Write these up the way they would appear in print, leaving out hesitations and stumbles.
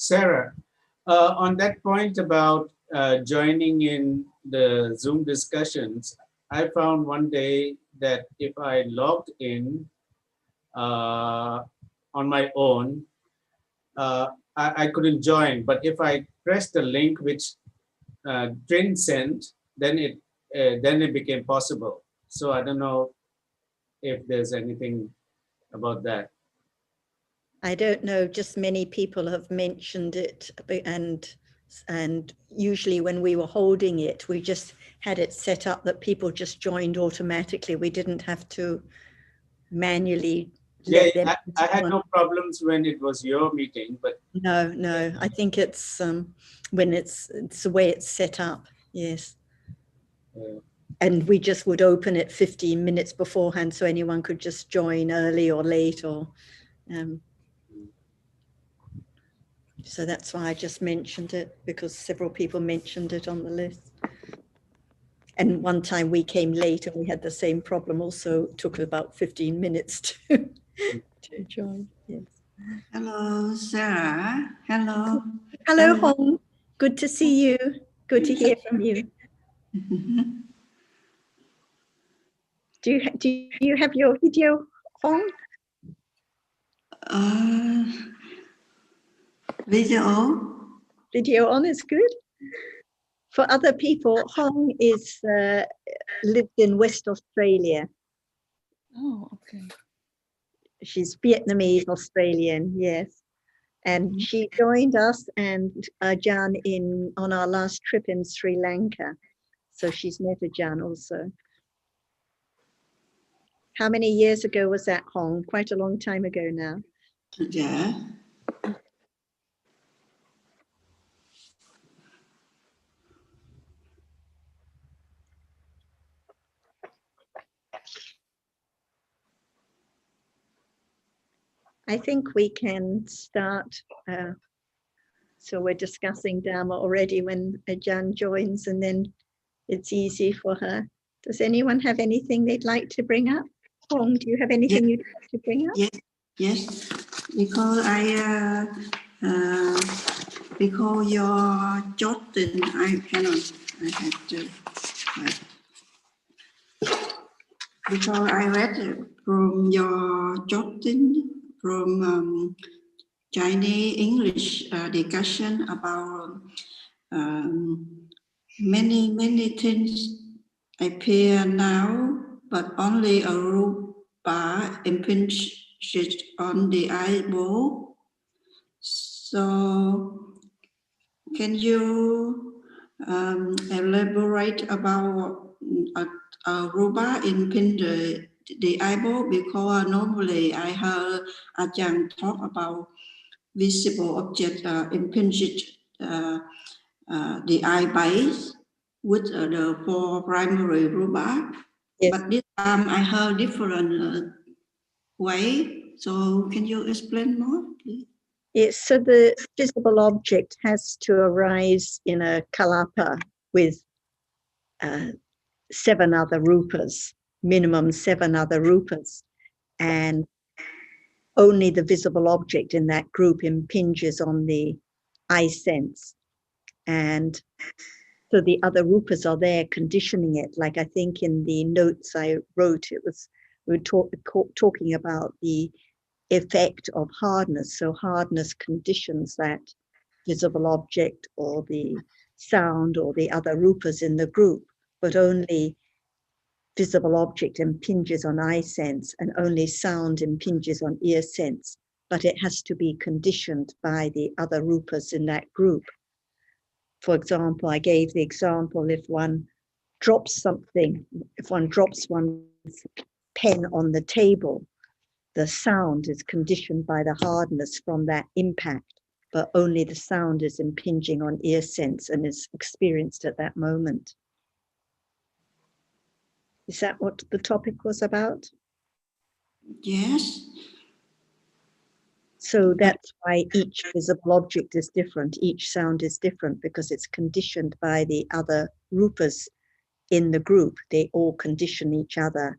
Sarah, on that point about joining in the Zoom discussions, I found one day that if I logged in on my own, I couldn't join. But if I pressed the link which Trin sent, then it became possible. So I don't know if there's anything about that. I don't know, just many people have mentioned it, and usually when we were holding it, we just had it set up that people just joined automatically. We didn't have to manually let them. I had no problems when it was your meeting, but no, I think it's when it's the way it's set up. Yes. And we just would open it 15 minutes beforehand, so anyone could just join early or late, or so that's why I just mentioned it, because several people mentioned it on the list. And one time we came late and we had the same problem also. It took about 15 minutes to join. Yes. Hello, Sarah. Hello. Hello, Hong. Good to see you. Good to hear from you. Do you have your video, Hong? Video on is good. For other people, Hong is lived in West Australia. Oh, okay. She's Vietnamese Australian, yes. And she joined us and Ajahn on our last trip in Sri Lanka. So she's met Ajahn also. How many years ago was that, Hong? Quite a long time ago now. Yeah. I think we can start. So we're discussing Dhamma already when Ajahn joins, and then it's easy for her. Does anyone have anything they'd like to bring up? Hong, do you have anything you'd like to bring up? Yes. Because because your Jordan, I cannot. I have to. Because I read from your Jordan from Chinese English discussion about many things appear now, but only a rupa impinges on the eyeball. So, can you elaborate about a rupa impinge the eyeball? Because normally I heard Ajahn talk about visible object impinges the eye base with the four primary rupa. Yes. But this time I heard different way. So can you explain more, please? Yes, so the visible object has to arise in a kalapa with 7 other rupas, minimum 7 other rupas, and only the visible object in that group impinges on the eye sense. And so the other rupas are there conditioning it. Like I think in the notes I wrote, we were talking about the effect of hardness. So hardness conditions that visible object or the sound or the other rupas in the group, but only visible object impinges on eye sense and only sound impinges on ear sense, but it has to be conditioned by the other rupas in that group. For example, I gave the example, if one drops something, if one drops one's pen on the table, the sound is conditioned by the hardness from that impact, but only the sound is impinging on ear sense and is experienced at that moment. Is that what the topic was about? Yes. So that's why each visible object is different, each sound is different, because it's conditioned by the other rupas in the group. They all condition each other,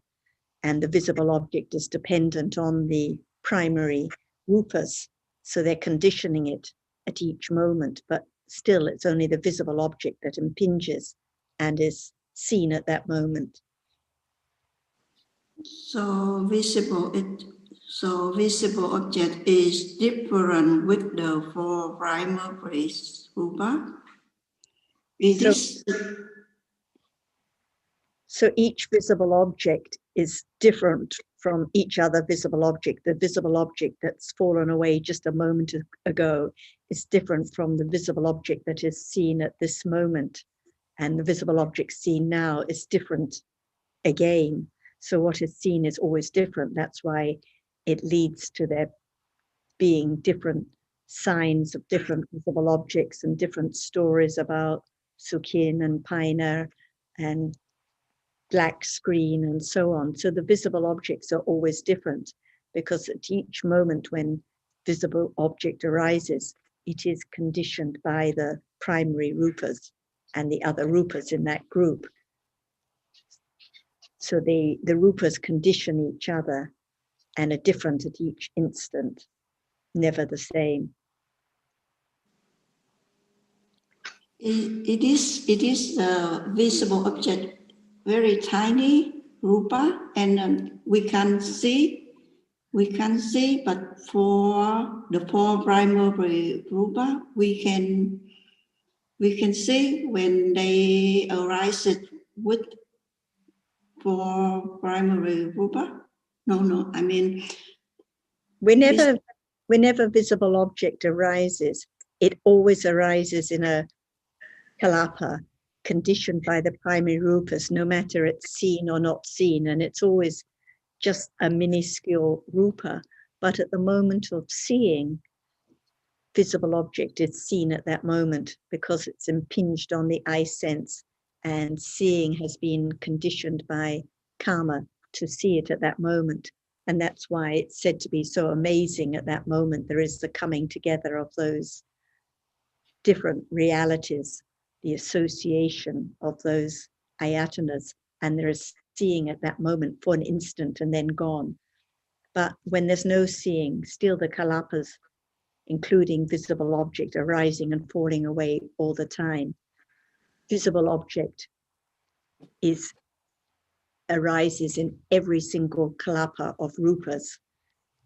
and the visible object is dependent on the primary rupas, so they're conditioning it, at each moment, but still it's only the visible object that impinges and is seen at that moment. So visible object is different with the four primary rupa. So each visible object is different from each other visible object. The visible object that's fallen away just a moment ago is different from the visible object that is seen at this moment. And the visible object seen now is different again. So what is seen is always different. That's why it leads to there being different signs of different visible objects and different stories about Sukhin and Paina and black screen and so on. So the visible objects are always different because at each moment when visible object arises, it is conditioned by the primary rupas and the other rupas in that group. So the rupas condition each other and are different at each instant, never the same. It is the visible object, very tiny rupa, and we can see, but for the four primary rupa, we can see when they arise with four primary rupa. No, I mean, whenever visible object arises, it always arises in a kalapa conditioned by the primary rupas, no matter it's seen or not seen, and it's always just a minuscule rupa. But at the moment of seeing, visible object is seen at that moment because it's impinged on the eye sense, and seeing has been conditioned by karma to see it at that moment. And that's why it's said to be so amazing at that moment. There is the coming together of those different realities, the association of those ayatanas, and there is seeing at that moment for an instant and then gone. But when there's no seeing, still the kalapas, including visible object, arising and falling away all the time. Visible object arises in every single kalapa of rupas.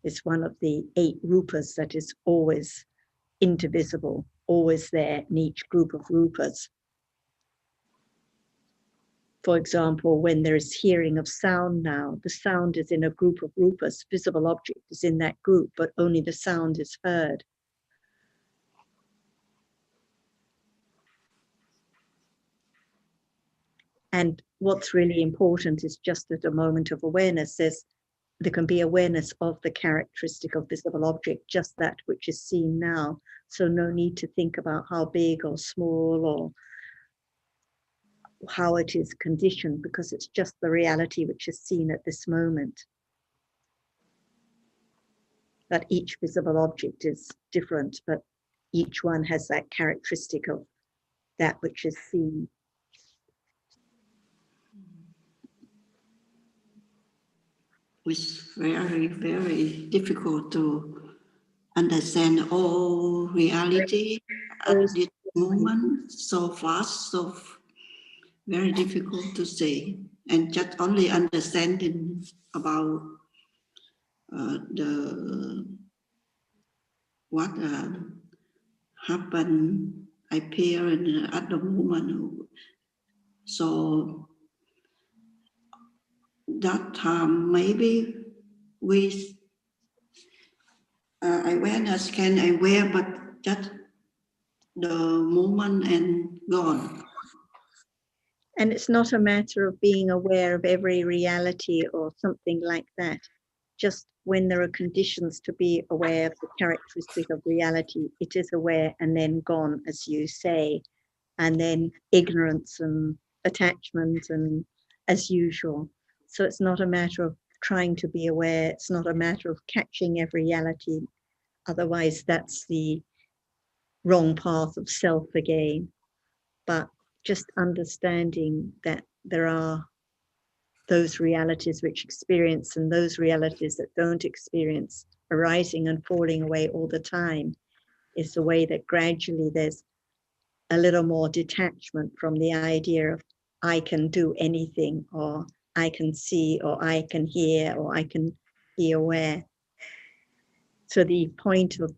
It's one of the 8 rupas that is always indivisible, always there in each group of rupas. For example, when there is hearing of sound now, the sound is in a group of rupas, visible object is in that group, but only the sound is heard. And what's really important is just at a moment of awareness, there can be awareness of the characteristic of visible object, just that which is seen now. So no need to think about how big or small or how it is conditioned, because it's just the reality which is seen at this moment. That each visible object is different, but each one has that characteristic of that which is seen. It's very, very difficult to understand all reality at this moment, so fast, so very difficult to say. And just only understanding about what happened, appear at the moment. So that time maybe we awareness can aware, but just the moment and gone. And it's not a matter of being aware of every reality or something like that. Just when there are conditions to be aware of the characteristic of reality, it is aware and then gone, as you say, and then ignorance and attachment and as usual. So it's not a matter of trying to be aware. It's not a matter of catching every reality. Otherwise, that's the wrong path of self again. But just understanding that there are those realities which experience and those realities that don't experience, arising and falling away all the time. It's a way that gradually there's a little more detachment from the idea of I can do anything, or I can see, or I can hear, or I can be aware. So the point of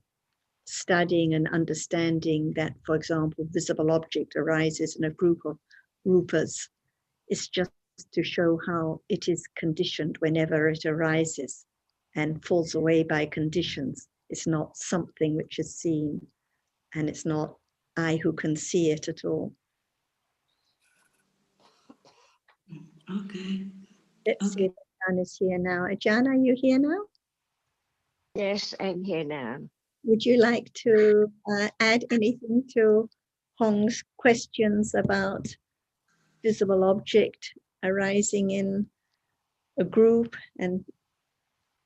studying and understanding that, for example, visible object arises in a group of rupas is just to show how it is conditioned whenever it arises and falls away by conditions. It's not something which is seen, and it's not I who can see it at all. Okay. Let's see Okay. if Ajahn is here now. Ajahn, are you here now? Yes, I'm here now. Would you like to add anything to Hong's questions about visible object arising in a group and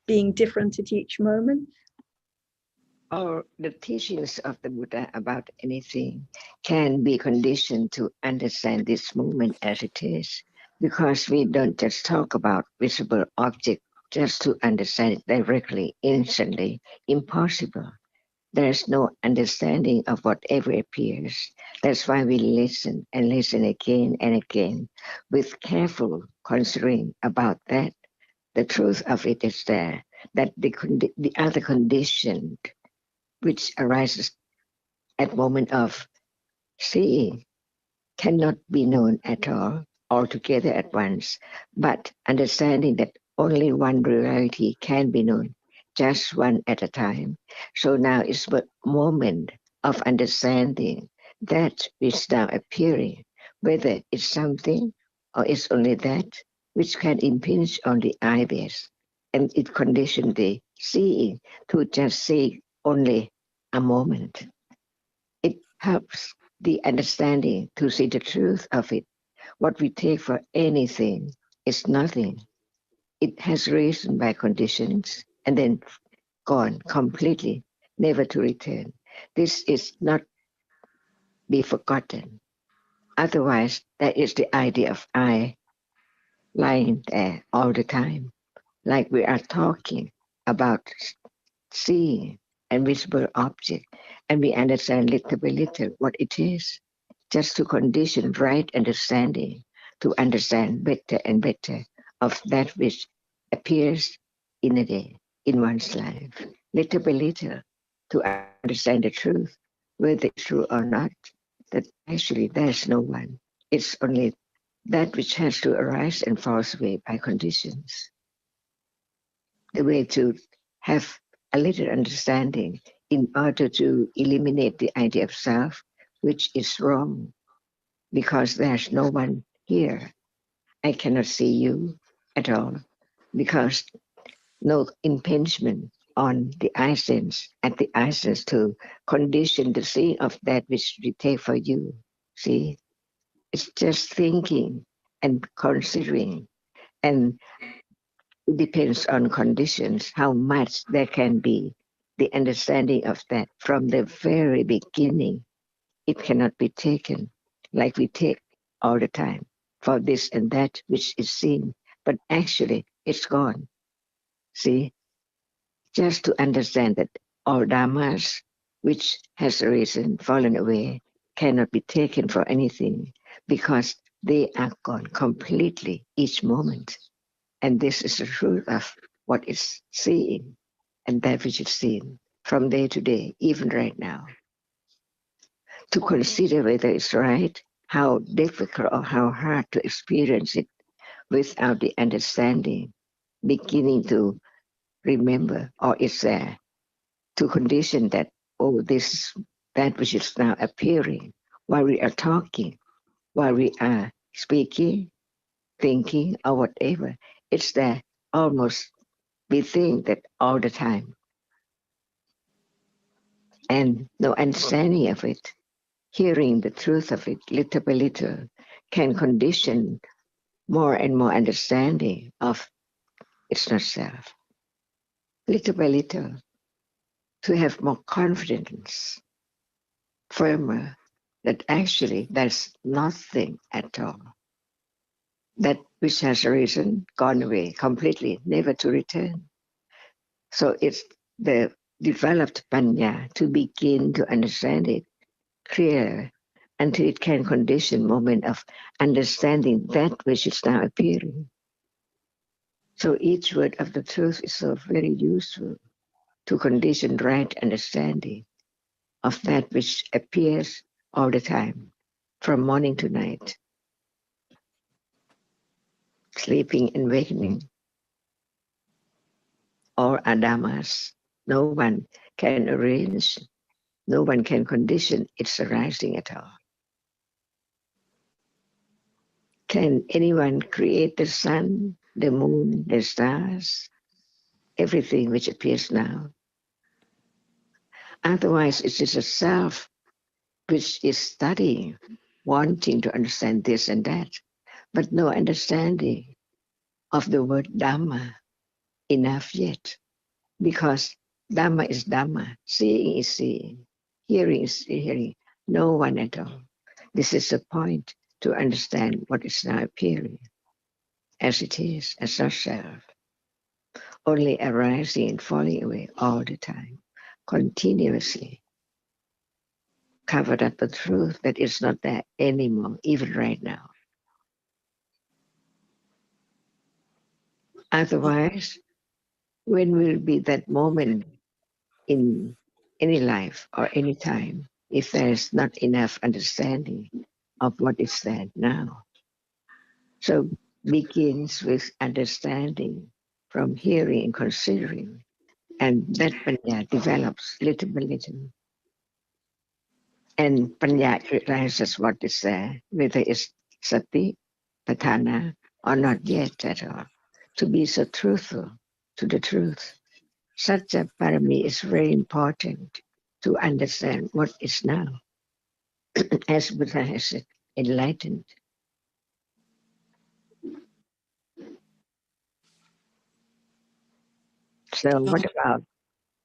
being different at each moment? Or the teachings of the Buddha about anything can be conditioned to understand this moment as it is, because we don't just talk about visible object just to understand it directly, instantly, impossible. There's no understanding of whatever appears. That's why we listen and listen again and again with careful considering about that. The truth of it is there, that the other condition which arises at moment of seeing cannot be known at all, altogether at once, but understanding that only one reality can be known, just one at a time. So now is the moment of understanding that which now appearing, whether it's something or it's only that which can impinge on the eye base, and it conditions the seeing to just see only a moment. It helps the understanding to see the truth of it. What we take for anything is nothing. It has risen by conditions and then gone completely, never to return. This is not be forgotten. Otherwise, that is the idea of I lying there all the time, like we are talking about seeing and visible object, and we understand little by little what it is, just to condition right understanding, to understand better and better of that which appears in a day, in one's life, little by little, to understand the truth, whether it's true or not, that actually there's no one. It's only that which has to arise and falls away by conditions. The way to have a little understanding in order to eliminate the idea of self, which is wrong, because there's no one here. I cannot see you at all, because no impingement on the eye sense, at the eye sense to condition the seeing of that which we take for you. See, it's just thinking and considering, and it depends on conditions, how much there can be the understanding of that from the very beginning. It cannot be taken like we take all the time for this and that which is seen, but actually it's gone. See, just to understand that all dhammas which has arisen, fallen away, cannot be taken for anything because they are gone completely each moment. And this is the truth of what is seeing and that which is seen from day to day, even right now. To consider whether it's right, how difficult or how hard to experience it without the understanding, beginning to remember, or is there, to condition that, oh, this, that which is now appearing while we are talking, while we are speaking, thinking, or whatever, it's there almost. We think that all the time, and no understanding of it, hearing the truth of it little by little, can condition more and more understanding of it's not self. Little by little, to have more confidence, firmer, that actually there's nothing at all. That which has arisen, gone away completely, never to return. So it's the developed panya to begin to understand it clearer until it can condition moment of understanding that which is now appearing. So each word of the truth is so very useful to condition right understanding of that which appears all the time, from morning to night, sleeping and wakening, all are dhammas. No one can arrange, no one can condition its arising at all. Can anyone create the sun, the moon, the stars, everything which appears now? Otherwise, it is a self which is studying, wanting to understand this and that, but no understanding of the word Dhamma enough yet. Because Dhamma is Dhamma, seeing is seeing, hearing is hearing, no one at all. This is the point to understand what is now appearing as it is, as ourself, only arising and falling away all the time, continuously, covered up the truth that is not there anymore, even right now. Otherwise, when will be that moment in any life or any time if there is not enough understanding of what is there now? So begins with understanding from hearing and considering, and that panya develops little by little. And panya realizes what is there, whether it's sati, patana, or not yet at all. To be so truthful to the truth. Such a parami is very important to understand what is now, as Buddha has said, enlightened. So what about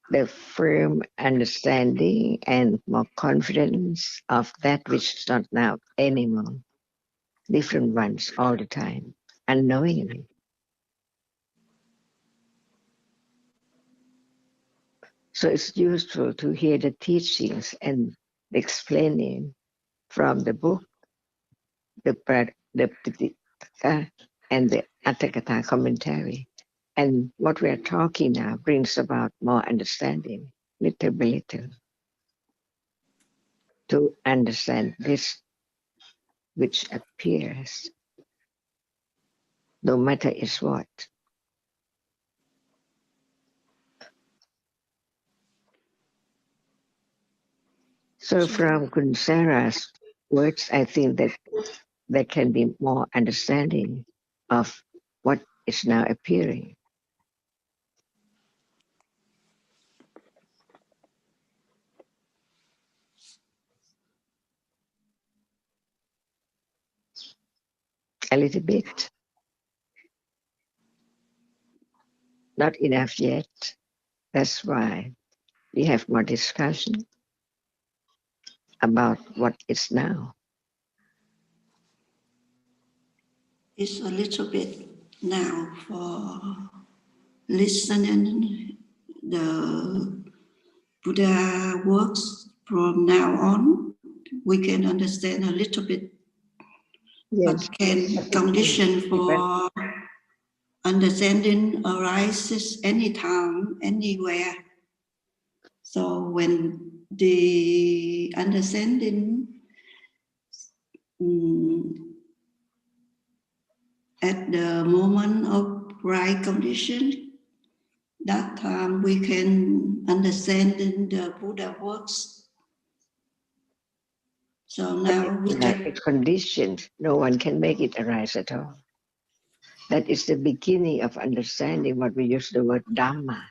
the firm understanding and more confidence of that which is not now anymore, different ones all the time, unknowingly? So it's useful to hear the teachings and the explaining from the book, the Pitaka, and the Atthakatha commentary. And what we are talking now brings about more understanding, little by little, to understand this which appears, no matter is what. So from Kunsara's words, I think that there can be more understanding of what is now appearing. A little bit, not enough yet. That's why we have more discussion about what is now. It's a little bit now for listening the Buddha works from now on. We can understand a little bit, Yes. but can condition for understanding arises anytime, anywhere. So when the understanding at the moment of right condition, that time we can understand in the Buddha works. So now we just It's conditioned. No one can make it arise at all. That is the beginning of understanding what we use the word Dhamma,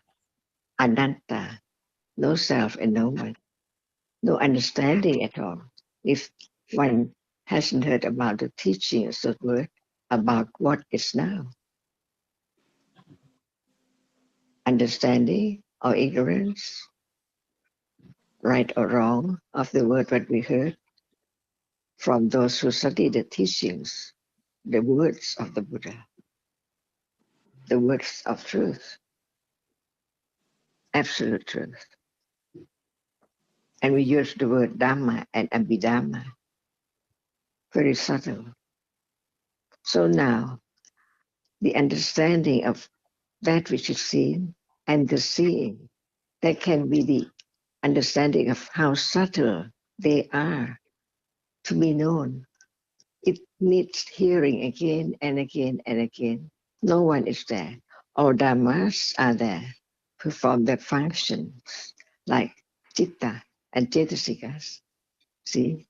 Anatta, no self and no one, no understanding at all. If one hasn't heard about the teachings of the word about what is now, understanding or ignorance, right or wrong of the word that we heard from those who study the teachings, the words of the Buddha, the words of truth, absolute truth. And we use the word Dhamma and Abhidhamma, very subtle. So now, the understanding of that which is seen and the seeing, that can be the understanding of how subtle they are to be known. It needs hearing again and again and again. No one is there. All dhammas are there, perform their functions like citta and cetasikas. See,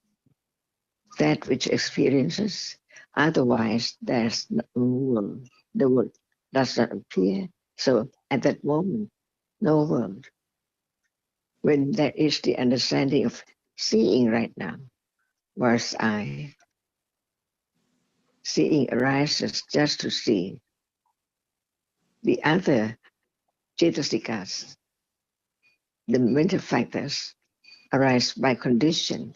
that which experiences, otherwise there's no world. The world does not appear. So at that moment, no world. When there is the understanding of seeing right now, whereas seeing arises just to see. The other cetasikas, the mental factors, arise by condition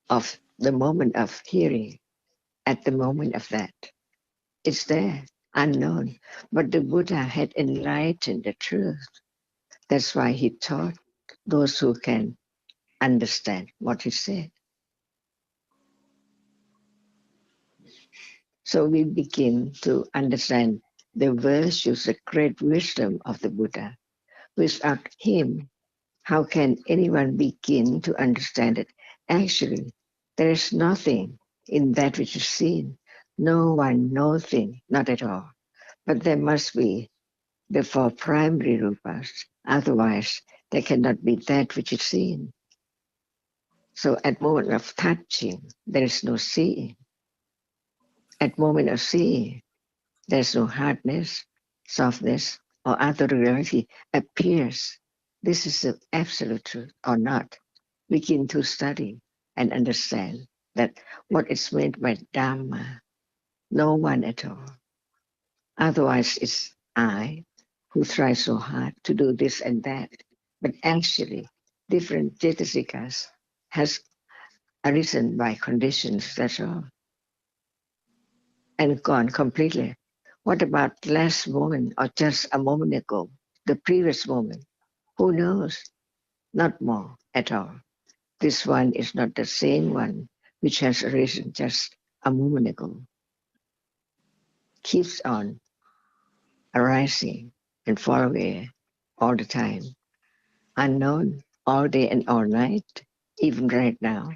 of the moment of hearing. At the moment of that, it's there, unknown. But the Buddha had enlightened the truth. That's why he taught those who can understand what he said. So we begin to understand the virtues, the great wisdom of the Buddha. Without him, how can anyone begin to understand it? Actually, there is nothing in that which is seen. No one, nothing, not at all. But there must be the four primary rupas. Otherwise, there cannot be that which is seen. So at moment of touching, there is no seeing. At moment of seeing, there is no hardness, softness, or other reality appears. This is the absolute truth or not. Begin to study and understand that what is meant by Dhamma, no one at all. Otherwise, it's I who try so hard to do this and that. But actually, different cetasikas has arisen by conditions, that's all, and gone completely. What about last moment or just a moment ago, the previous moment? Who knows? Not more at all. This one is not the same one which has arisen just a moment ago. Keeps on arising and fall away all the time. Unknown all day and all night, even right now,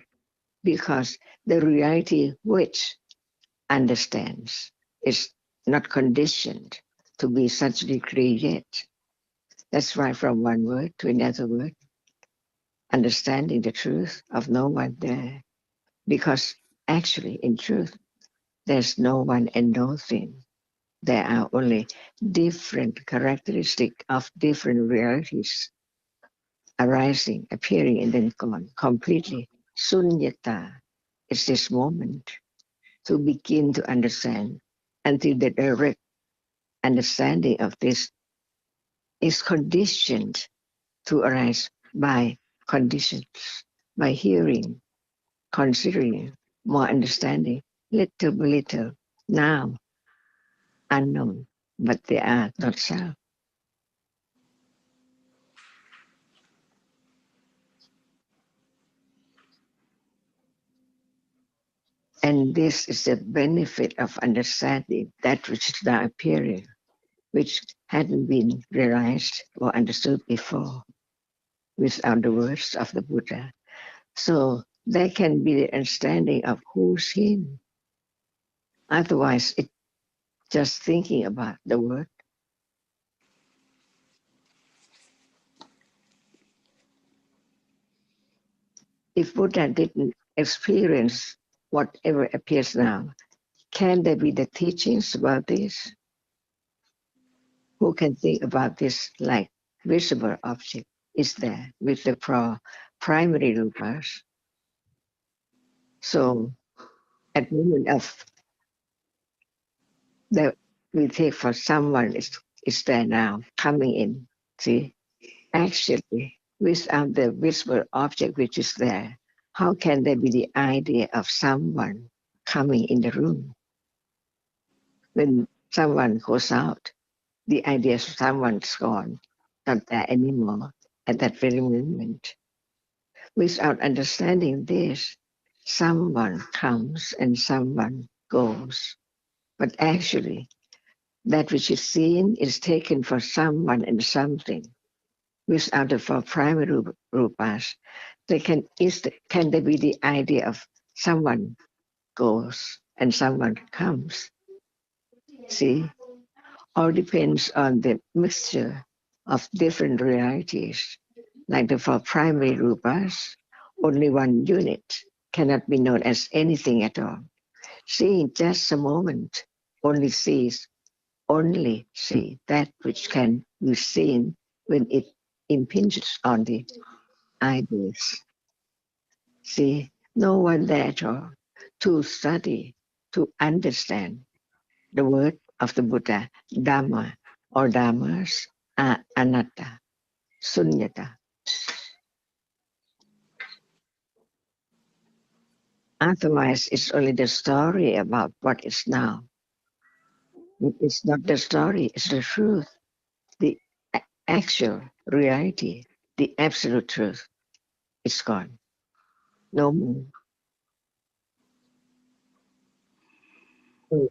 because the reality which understands is not conditioned to be such a degree yet. That's why from one word to another word, understanding the truth of no one there, because actually in truth, there's no one and nothing. There are only different characteristics of different realities arising, appearing, and then gone completely. Sunyata is this moment to begin to understand until the direct understanding of this is conditioned to arise by conditions, by hearing, considering, more understanding, little by little, now unknown, but they are not so. And this is the benefit of understanding that which is now appearing, which hadn't been realized or understood before without the words of the Buddha. So there can be the understanding of who's him. Otherwise, it's just thinking about the word. If Buddha didn't experience whatever appears now, can there be the teachings about this? Who can think about this like visible object is there with the primary rupas? So at the moment of that we take for someone is there now coming in. See, actually, without the visible object which is there, how can there be the idea of someone coming in the room? When someone goes out, the idea of someone's gone, not there anymore at that very moment. Without understanding this, someone comes and someone goes. But actually, that which is seen is taken for someone and something. Without the four primary rupas, can there be the idea of someone goes and someone comes? See, all depends on the mixture of different realities. Like the four primary rupas, only one unit cannot be known as anything at all. Seeing just a moment only see that which can be seen when it impinges on the eyeballs. See, no one there at all to study, to understand the word of the Buddha, Dhamma or Dhammas are anatta, sunyata. Otherwise, it's only the story about what is now. It's not the story, it's the truth, the actual reality, the absolute truth. It's gone. No more. So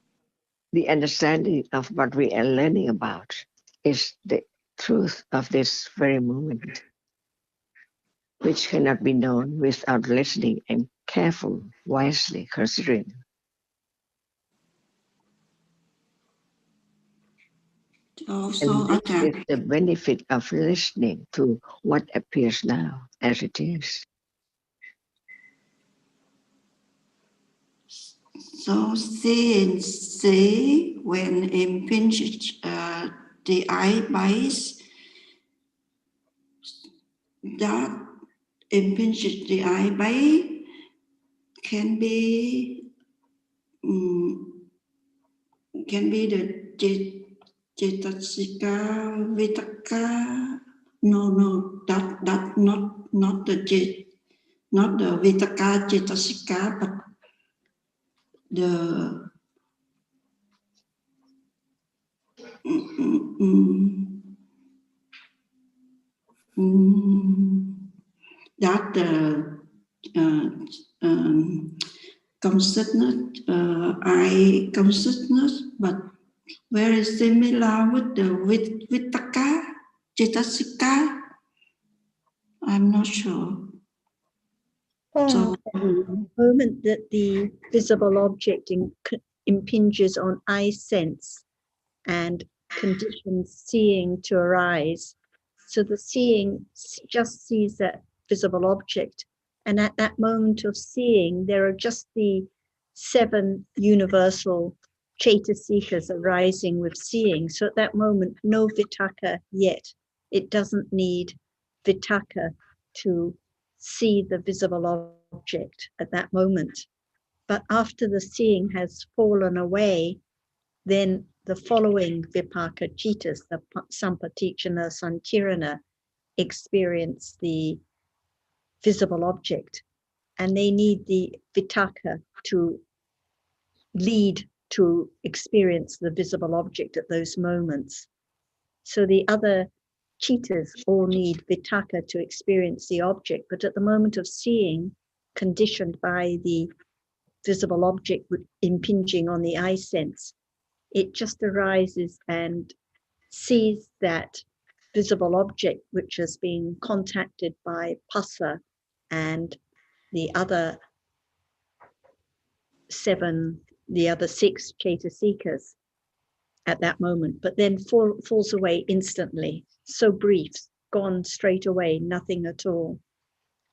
the understanding of what we are learning about is the truth of this very moment, which cannot be known without listening and careful, wisely considering. Also, And this is the benefit of listening to what appears now as it is. so see when impinged the eye base, that impinged the eye base can be the Cetasika, Vitaka. No, that not the Vitaka Cetasika, but the that consciousness, I consciousness, but very similar with the Vitaka, Cetasika. I'm not sure. So The moment that the visible object impinges on eye sense and conditions seeing to arise, so the seeing just sees that visible object, and at that moment of seeing, there are just the 7 universal Chaitasikas arising with seeing. So at that moment, no vitaka yet. It doesn't need vitaka to see the visible object at that moment. But after the seeing has fallen away, then the following vipaka citas, the sampatichana, sankirana, experience the visible object, and they need the vitaka to lead to experience the visible object at those moments. So the other citas all need vitaka to experience the object, but at the moment of seeing, conditioned by the visible object impinging on the eye sense, it just arises and sees that visible object which is being contacted by passa and the other 6 chaitasikas at that moment, but then falls away instantly. So brief, gone straight away, nothing at all.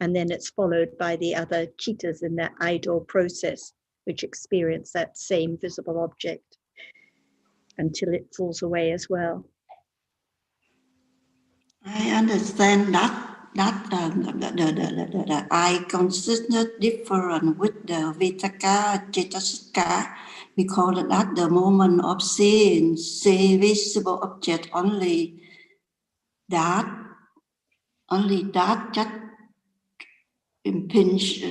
And then it's followed by the other citas in that idle process, which experience that same visible object until it falls away as well. I understand that the I consciousness different with the Vitaka Cetasika, because at the moment of seeing, see visible object only that just impinge.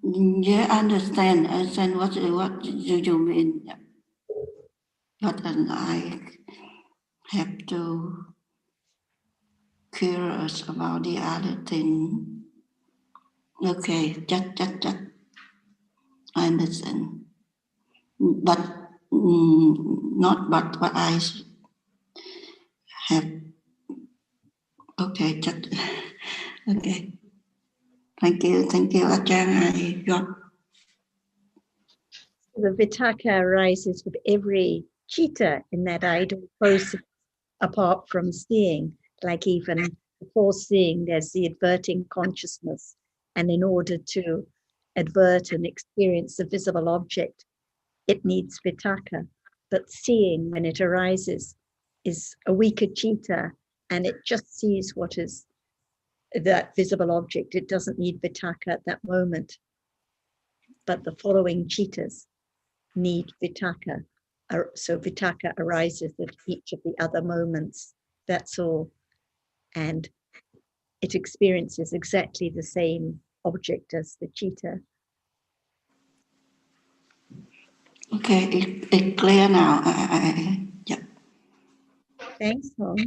Yeah, I understand what you mean, but I have to curious about the other thing. Okay, just I understand. But not but what I have. Okay, just okay. Thank you, Ajahn. I got. The vitaka arises with every chitta in that idle process, apart from seeing, like even before seeing, there's the adverting consciousness. And in order to advert and experience the visible object, it needs vitaka. But seeing, when it arises, is a weaker chitta, and it just sees what is that visible object. It doesn't need vitaka at that moment. But the following chittas need vitaka. So vitaka arises at each of the other moments. That's all. And it experiences exactly the same object as the chitta. Okay, it's clear now. Yeah. Thanks, Hong.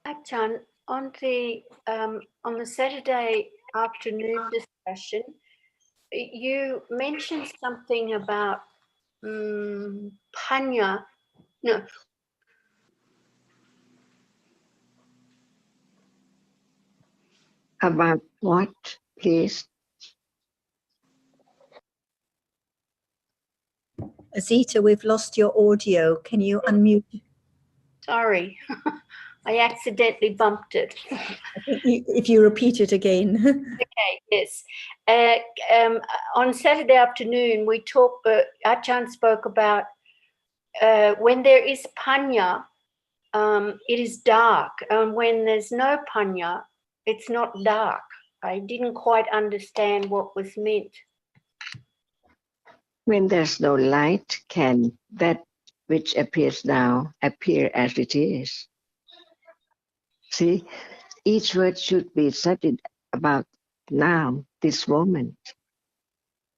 Achan, on the Saturday afternoon discussion, you mentioned something about panya. No, About what, please? Azita, we've lost your audio. Can you unmute? sorry, I accidentally bumped it. I think if you repeat it again. Okay, yes. On Saturday afternoon, we talked, Achan spoke about when there is panya, it is dark. And when there's no panya, it's not dark. I didn't quite understand what was meant. When there's no light, can that which appears now appear as it is? See, each word should be studied about now, this moment.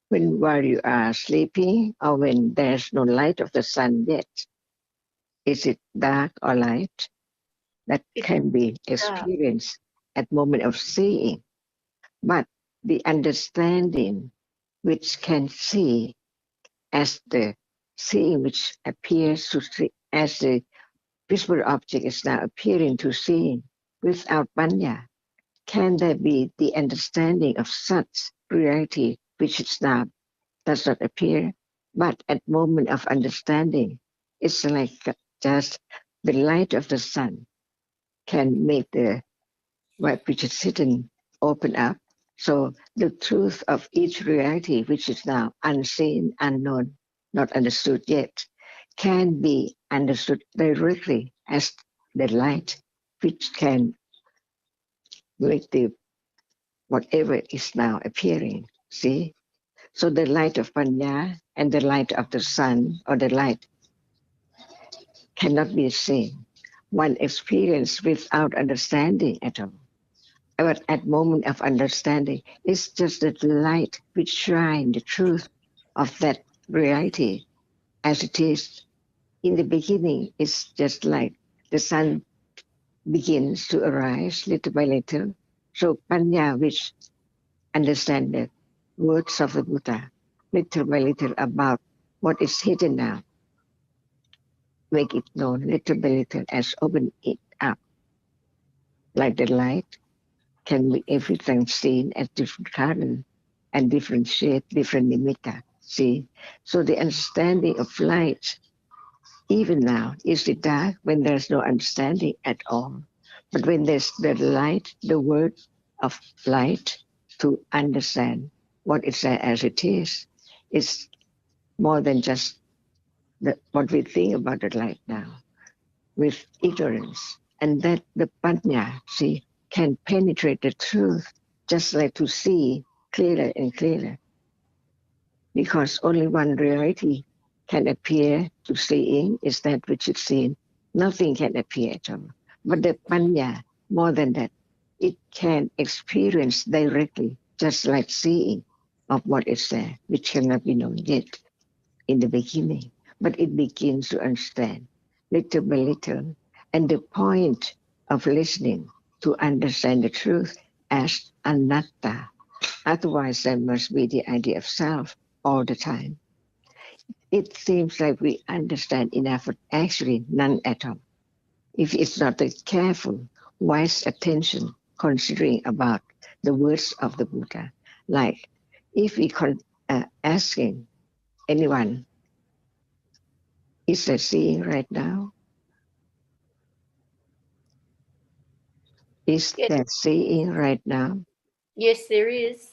While you are sleeping or when there's no light of the sun yet, is it dark or light? That can be experienced at moment of seeing. But the understanding which can see as the seeing which appears to see, as the visible object is now appearing to seeing without panya, can there be the understanding of such reality which is now does not appear, but at moment of understanding, it's like just the light of the sun can make the what which is hidden open up. So the truth of each reality, which is now unseen, unknown, not understood yet, can be understood directly as the light, which can make the whatever is now appearing. See? So the light of Panya and the light of the sun or the light cannot be seen. One experience without understanding at all. But at moment of understanding, it's just the light which shines the truth of that reality as it is. In the beginning, it's just like the sun begins to arise little by little. So Panya, which understand the words of the Buddha, little by little about what is hidden now, make it known little by little as open it up, like the light can be everything seen as different color and different shape, different nimitta. See, so the understanding of light, even now, is the dark when there's no understanding at all. But when there's the light, the word of light to understand what is there as it is, it's more than just what we think about the light now with ignorance. And that the panya, see, can penetrate the truth just like to see clearer and clearer. Because only one reality can appear to seeing is that which is seen. Nothing can appear at all. But the panya, more than that, it can experience directly, just like seeing of what is there, which cannot be known yet in the beginning, but it begins to understand little by little. And the point of listening to understand the truth as anatta. Otherwise, there must be the idea of self all the time. It seems like we understand enough, but actually none at all. If it's not a careful, wise attention considering about the words of the Buddha, like if we asking anyone, is there seeing right now? Is Yes, there seeing right now? yes, there is.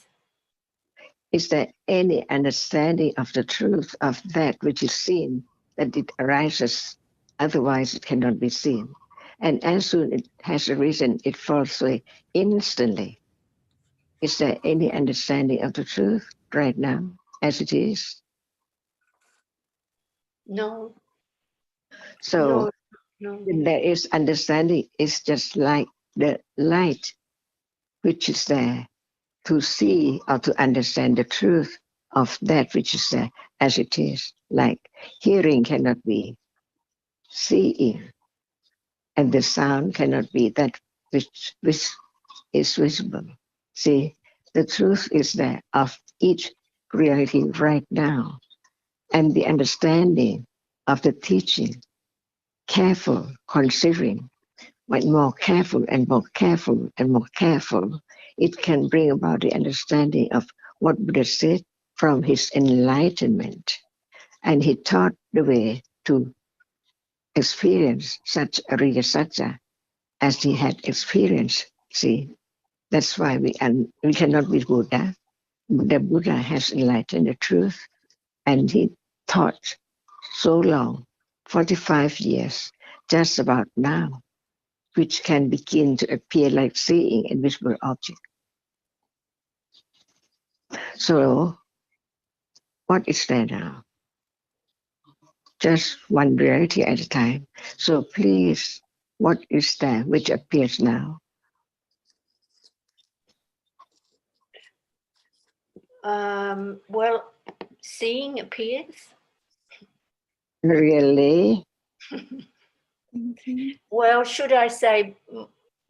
Is there any understanding of the truth of that which is seen, that it arises, otherwise it cannot be seen? And as soon it has arisen, it falls away instantly. Is there any understanding of the truth right now as it is? No, So no, no. when there is understanding, it's just like the light which is there to see or to understand the truth of that which is there as it is. Like hearing cannot be seeing, and the sound cannot be that which is visible. See, the truth is there of each reality right now, and the understanding of the teaching, careful considering, but more careful and more careful and more careful, it can bring about the understanding of what Buddha said from his enlightenment. And he taught the way to experience such a Riya Satya as he had experienced. See, that's why we cannot be Buddha. The Buddha has enlightened the truth, and he taught so long, 45 years, just about now, which can begin to appear like seeing invisible object. So, what is there now? Just one reality at a time. So please, what is there which appears now? Well, seeing appears. Really? Thinking. Well, should I say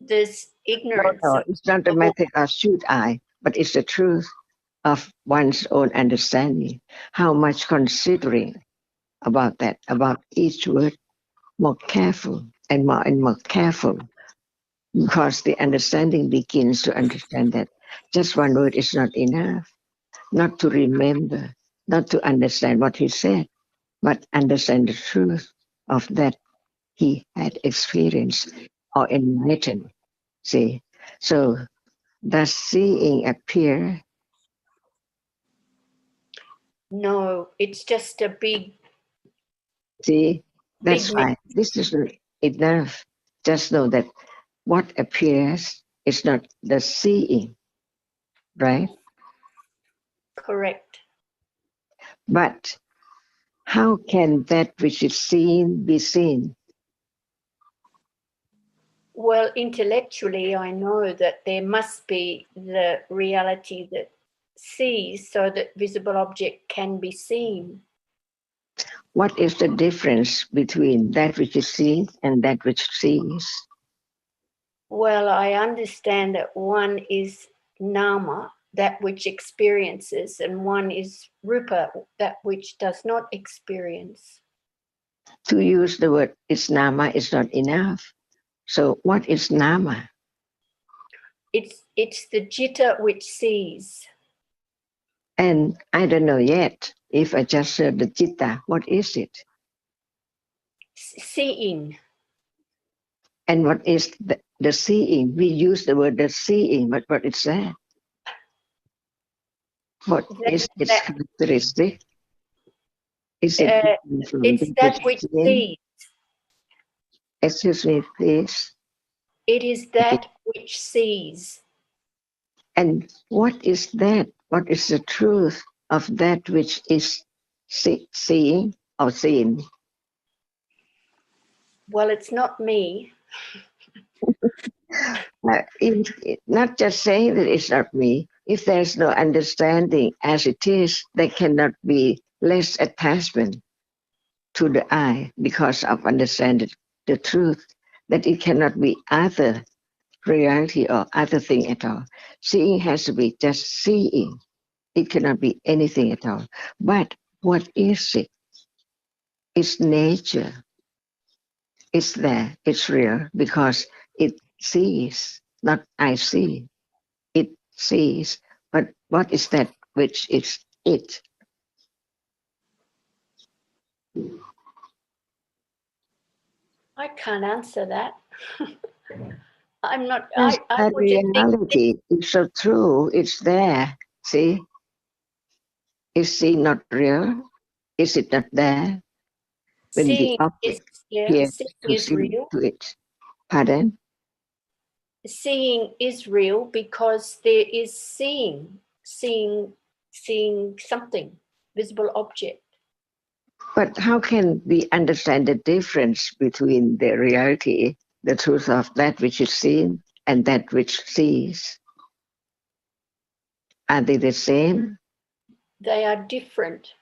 there's No, ignorance no, of, it's not a of all- matter of should I, but it's the truth of one's own understanding. How much considering about that, about each word, more careful and more careful, because the understanding begins to understand that just one word is not enough, not to remember, not to understand what he said, but understand the truth of that he had experienced or enlightened. See, so does seeing appear? no, it's just a big, See, big that's why this is not enough. Just know that what appears is not the seeing, right? correct. But how can that which is seen be seen? Well, intellectually, I know that there must be the reality that sees so that visible object can be seen. What is the difference between that which is seen and that which sees? Well, I understand that one is nama, that which experiences, and one is rupa, that which does not experience. To use the word is nama is not enough. So what is nama? It's the jitta which sees. And I don't know yet. If I just heard the chitta, what is it? Seeing. And what is the seeing? We use the word the seeing, but what is that? What is its That, characteristic? Is it different from it's that which that is which seen? sees. Excuse me, please. It is that which sees. And what is that? What is the truth of that which is seeing or seen? Well, it's not me. Not just saying that it's not me. If there's no understanding as it is, there cannot be less attachment to the I because of understanding the truth, that it cannot be other reality or other thing at all. Seeing has to be just seeing. It cannot be anything at all. But what is it? It's nature. It's there. It's real because it sees, not I see. It sees. But what is that which is it? I can't answer that. I'm not, That's I that would just think reality. It's so true. It's there. See? Is see not real? Is it not there? When the seeing is, object yeah, appears seeing to is see real. to it. Pardon? Seeing is real because there is seeing something, visible object. But how can we understand the difference between the reality, the truth of that which is seen and that which sees? Are they the same? They are different.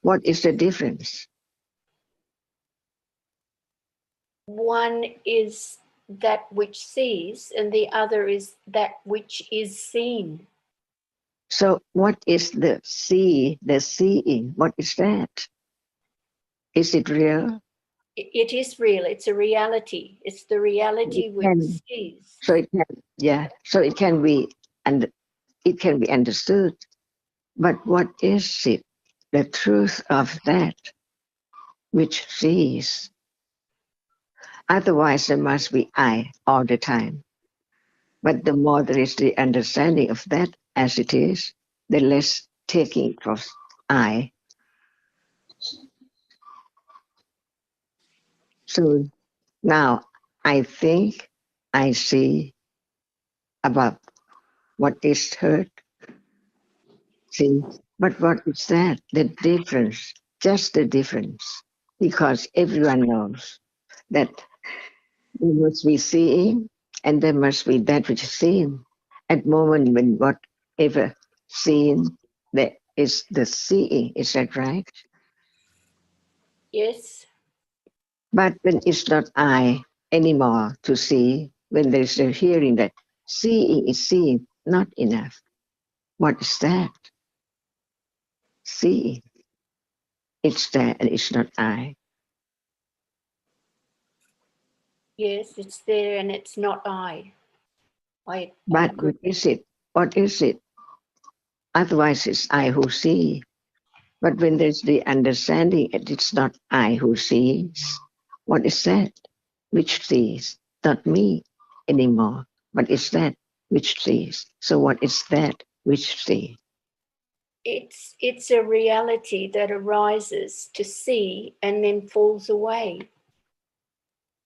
What is the difference? One is that which sees and the other is that which is seen. So what is the seeing? What is that? Is it real? It is real. It's a reality. It's the reality It which can, sees. so it can, yeah. So it can be, and it can be understood. But what is it? The truth of that which sees. Otherwise, there must be I all the time. But the more there is the understanding of that as it is, the less taking it of I. So now I think I see about what is heard. See, but what is that? The difference, just the difference. Because everyone knows that there must be seeing and there must be that which is seen. At moment when whatever seen, there is the seeing. Is that right? Yes. But when it's not I anymore to see, when there's a hearing that seeing is seeing, not enough. What is that? Seeing. It's there and it's not I. Yes, it's there and it's not I. I But agree. what is it? What is it? Otherwise, it's I who see. But when there's the understanding, it's not I who sees. What is that? Which sees? Not me anymore, but it's that which sees. So what is that which sees? It's a reality that arises to see and then falls away.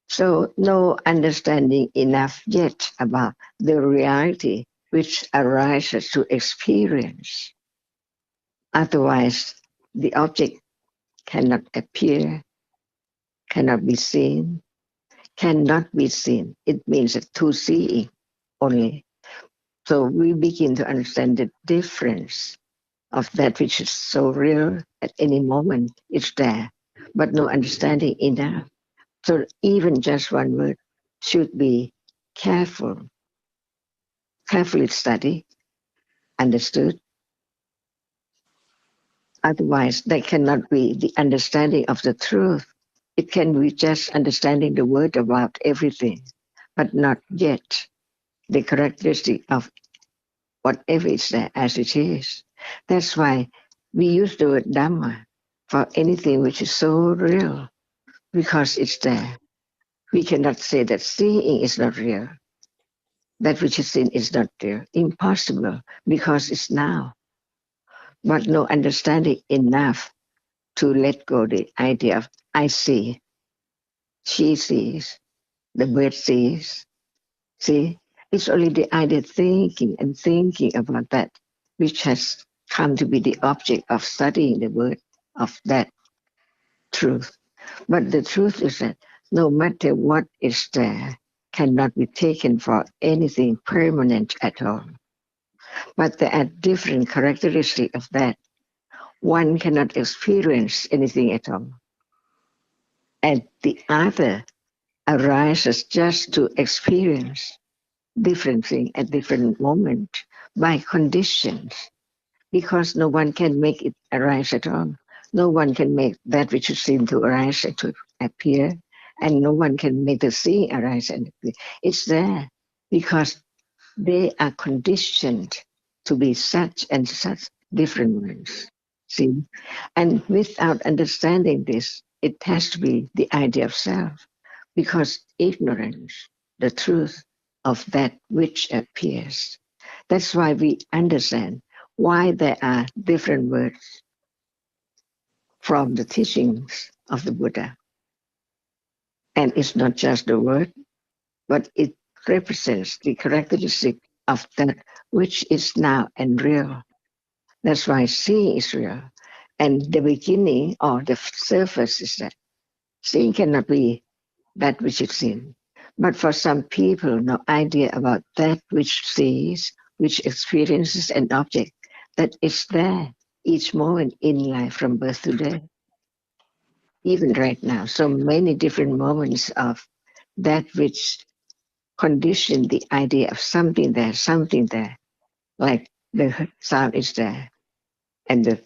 So no understanding enough yet about the reality which arises to experience. Otherwise, the object cannot appear, cannot be seen, cannot be seen. It means to seeing only. So we begin to understand the difference of that which is so real at any moment. It's there, but no understanding enough. So even just one word should be careful, carefully studied, understood. Otherwise, there cannot be the understanding of the truth. It can be just understanding the word about everything, but not yet the characteristic of whatever is there as it is. That's why we use the word Dhamma for anything which is so real, because it's there. We cannot say that seeing is not real. That which is seen is not real. Impossible, because it's now. But no understanding enough to let go the idea of I see, she sees, the bird sees. See, it's only the idea thinking and thinking about that which has come to be the object of studying the word of that truth. But the truth is that no matter what is there, cannot be taken for anything permanent at all. But there are different characteristics of that. One cannot experience anything at all, and the other arises just to experience different things at different moments by conditions, because no one can make it arise at all. No one can make that which is seen to arise and to appear, and no one can make the seeing arise and appear. It's there because they are conditioned to be such and such different ones. See? And without understanding this, it has to be the idea of self, because ignorance, the truth of that which appears. That's why we understand why there are different words from the teachings of the Buddha. And it's not just the word, but it represents the characteristic of that which is now and real. That's why seeing is real. And the beginning or the surface is that seeing cannot be that which is seen. But for some people, no idea about that which sees, which experiences an object that is there each moment in life from birth to death. Even right now, so many different moments of that which condition the idea of something there, like the sound is there, and the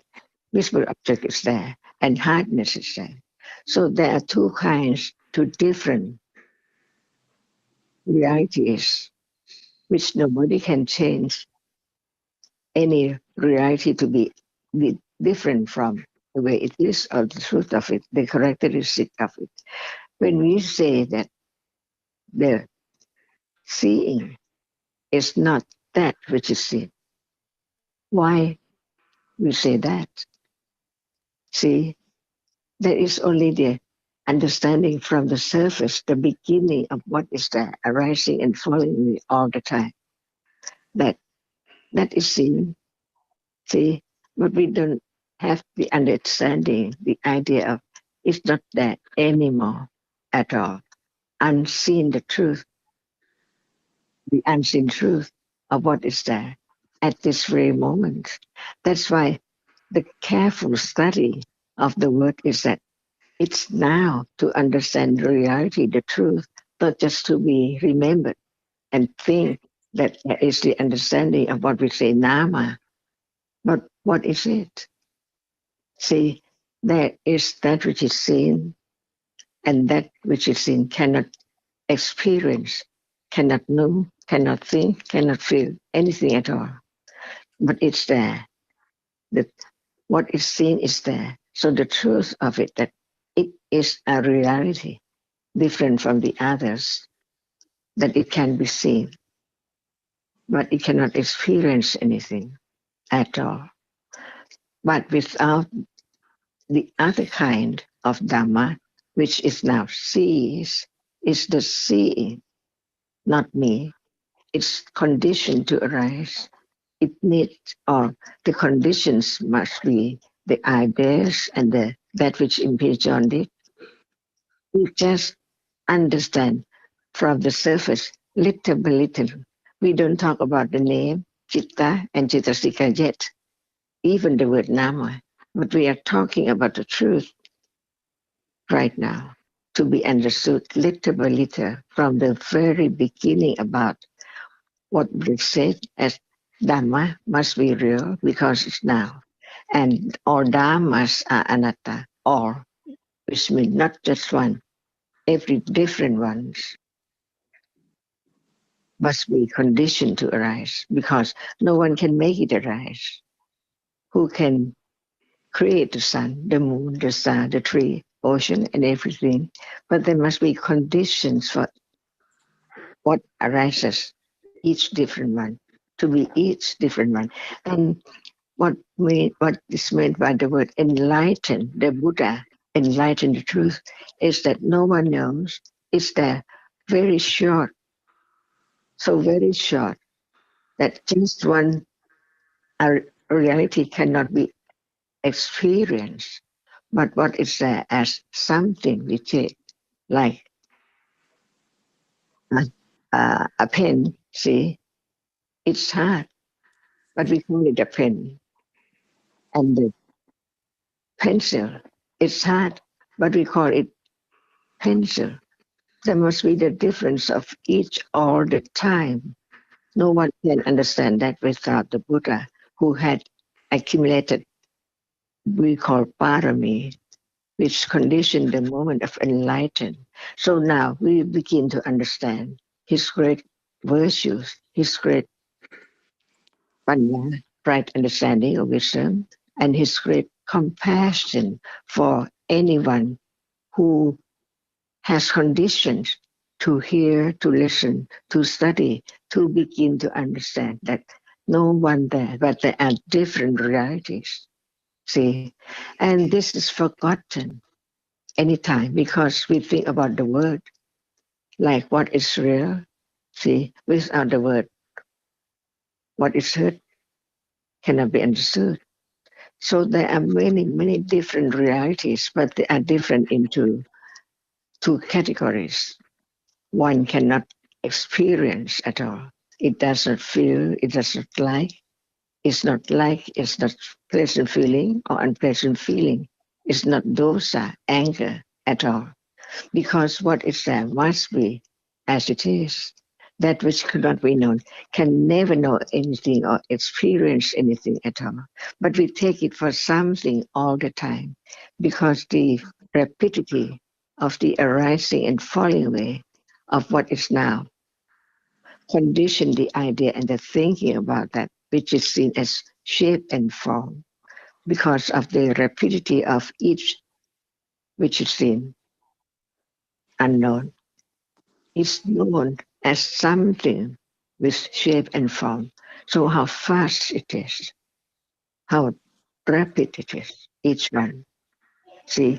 visible object is there, and hardness is there. So there are two kinds, two different realities, which nobody can change any reality to be different from the way it is or the truth of it, the characteristic of it. When we say that the seeing is not that which is seen, why we say that? See, there is only the understanding from the surface, the beginning of what is there, arising and falling all the time. That is seen. See, but we don't have the understanding, the idea of it's not there anymore at all. Unseen the truth, the unseen truth of what is there at this very moment. That's why the careful study of the word is that it's now to understand the reality, the truth, not just to be remembered and think that there is the understanding of what we say Nama. But what is it? See, there is that which is seen, and that which is seen cannot experience, cannot know, cannot think, cannot feel anything at all. But it's there. That what is seen is there. So the truth of it, that it is a reality different from the others, that it can be seen, but it cannot experience anything at all. But without the other kind of Dhamma, which is now sees, is the seeing, not me. It's conditioned to arise. It needs, or the conditions must be the ideas and that which impinge on it. We just understand from the surface, little by little. We don't talk about the name, Chitta and Chittasika yet, even the word Nama. But we are talking about the truth right now to be understood little by little from the very beginning about what we said as Dhamma must be real because it's now. And all Dhammas are anatta, all, which means not just one, every different ones must be conditioned to arise because no one can make it arise. Who can create the sun, the moon, the star, the tree, ocean, and everything? But there must be conditions for what arises, each different one, to be each different one. And what is meant by the word enlighten, the Buddha enlighten the truth, is that no one knows. It's there very short, so very short that just one reality cannot be experienced. But what is there as something we take, like a pen, see, it's hard, but we call it a pen. And the pencil, it's hard, but we call it pencil. There must be the difference of each all the time. No one can understand that without the Buddha, who had accumulated, we call parami, which conditioned the moment of enlightenment. So now we begin to understand his great virtues, his great panya, right understanding of wisdom, and his great compassion for anyone who has conditions to hear, to listen, to study, to begin to understand that no one there, but there are different realities. See, and this is forgotten anytime because we think about the word like what is real. See, without the word, what is heard cannot be understood. So there are many, many different realities, but they are different into two categories. One cannot experience at all. It does not feel, it does not like, it's not pleasant feeling or unpleasant feeling. It's not dosa, anger at all. Because what is there must be as it is. That which cannot be known can never know anything or experience anything at all. But we take it for something all the time because the rapidity of the arising and falling away of what is now condition the idea and the thinking about that which is seen as shape and form because of the rapidity of each which is seen unknown is known as something with shape and form. So how fast it is, how rapid it is, each one. See,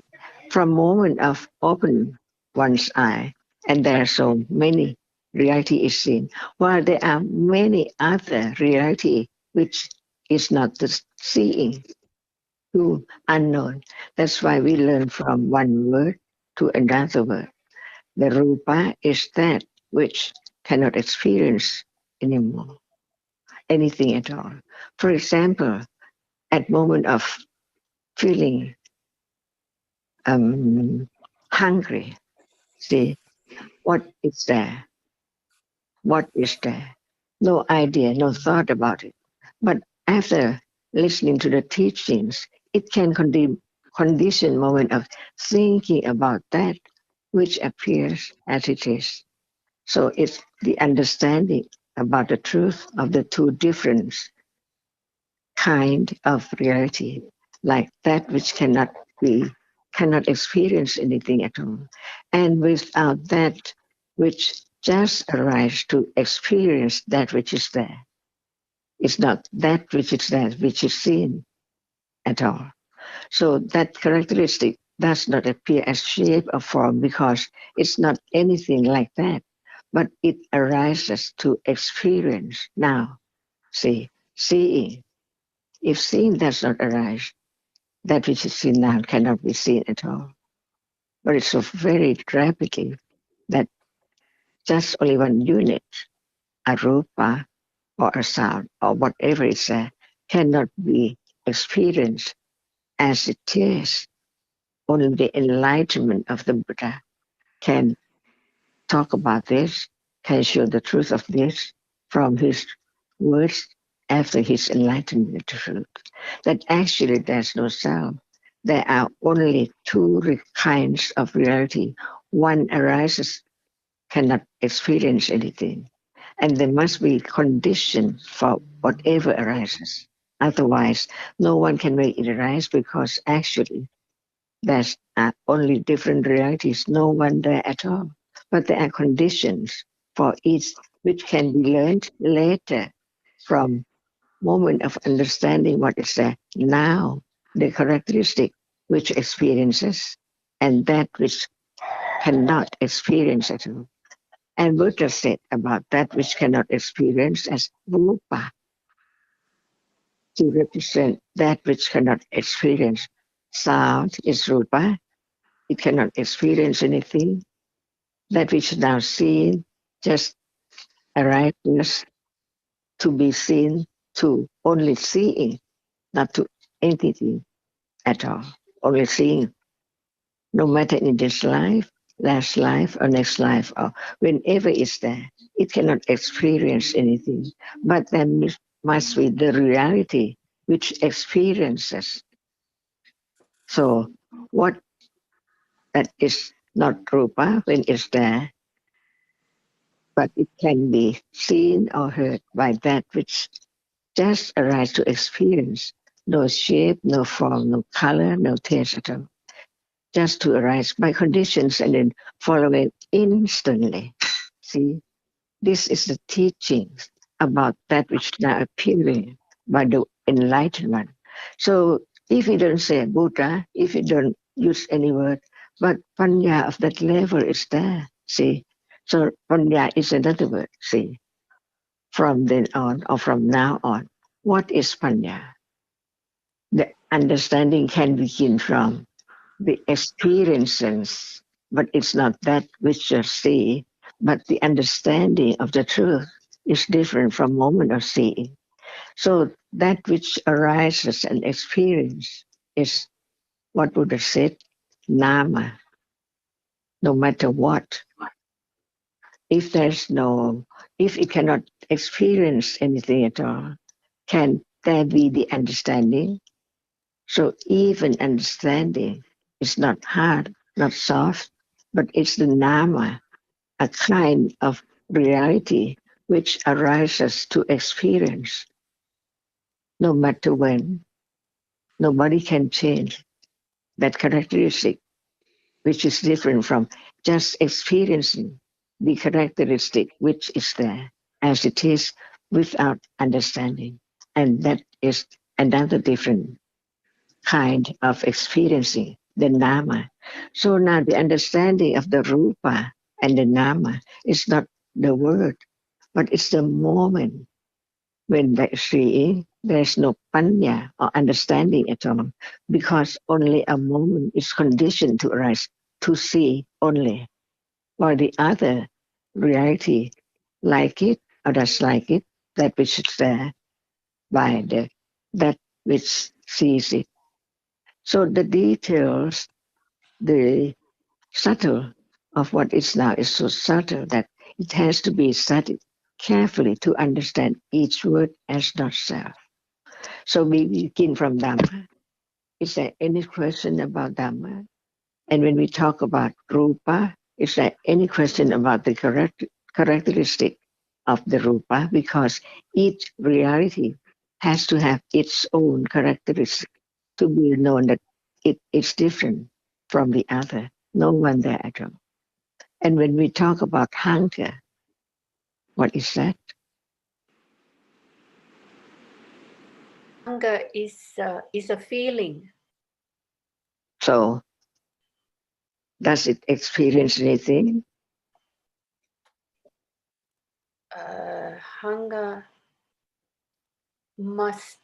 from moment of open one's eye, and there are so many reality is seen, while there are many other reality which is not the seeing, too unknown. That's why we learn from one word to another word. The rupa is that which cannot experience anymore, anything at all. For example, at moment of feeling hungry, see what is there, what is there. No idea, no thought about it. But after listening to the teachings, it can condition moment of thinking about that which appears as it is. So it's the understanding about the truth of the two different kind of reality, like that which cannot experience anything at all. And without that which just arrives to experience that which is there. It's not that which is there, which is seen at all. So that characteristic does not appear as shape or form because it's not anything like that, but it arises to experience now. See, seeing. If seeing does not arise, that which is seen now cannot be seen at all. But it's so very rapidly that just only one unit, a rupa or a sound or whatever is there, cannot be experienced as it is. Only the enlightenment of the Buddha can talk about this, can show the truth of this from his words after his enlightenment truth. That actually there's no self. There are only two kinds of reality. One arises, cannot experience anything. And there must be conditions for whatever arises. Otherwise, no one can make it arise because actually there's only different realities, no one there at all. But there are conditions for each which can be learned later from moment of understanding what is there now, the characteristic which experiences and that which cannot experience at all. And Buddha said about that which cannot experience as rupa to represent that which cannot experience. Sound is rupa, it cannot experience anything. That which is now seen just arises to be seen, to only seeing, not to anything at all, only seeing, no matter in this life, last life, or next life, or whenever it's there. It cannot experience anything, but there must be the reality which experiences. So, what that is not rupa when it's there, but it can be seen or heard by that which just arises to experience. No shape, no form, no color, no taste at all. Just to arise by conditions and then follow it instantly. See, this is the teaching about that which now appearing by the enlightened one. So if you don't say Buddha, if you don't use any word, but panya of that level is there. See, so panya is another word. See, from then on or from now on, what is panya? The understanding can begin from the experiences, but it's not that which you see, but the understanding of the truth is different from moment of seeing. So that which arises and experience is what Buddha said, nama, no matter what. If there's no, if it cannot experience anything at all, can there be the understanding? So even understanding is not hard, not soft, but it's the nama, a kind of reality which arises to experience no matter when. Nobody can change that characteristic, which is different from just experiencing the characteristic which is there as it is without understanding. And that is another different kind of experiencing the nama. So now the understanding of the rupa and the nama is not the word, but it's the moment when they seeing there's no panya or understanding at all, because only a moment is conditioned to arise to see only, while the other reality, like it or dislike it, that which is there by the that which sees it. So the details, the subtle of what is now is so subtle that it has to be studied carefully to understand each word as not self. So we begin from Dhamma. Is there any question about Dhamma? And when we talk about Rupa, is there any question about the characteristic of the Rupa? Because each reality has to have its own characteristic to be known that it is different from the other. No one there at all. And when we talk about hunger, what is that? Hunger is a feeling. So does it experience anything? Hunger must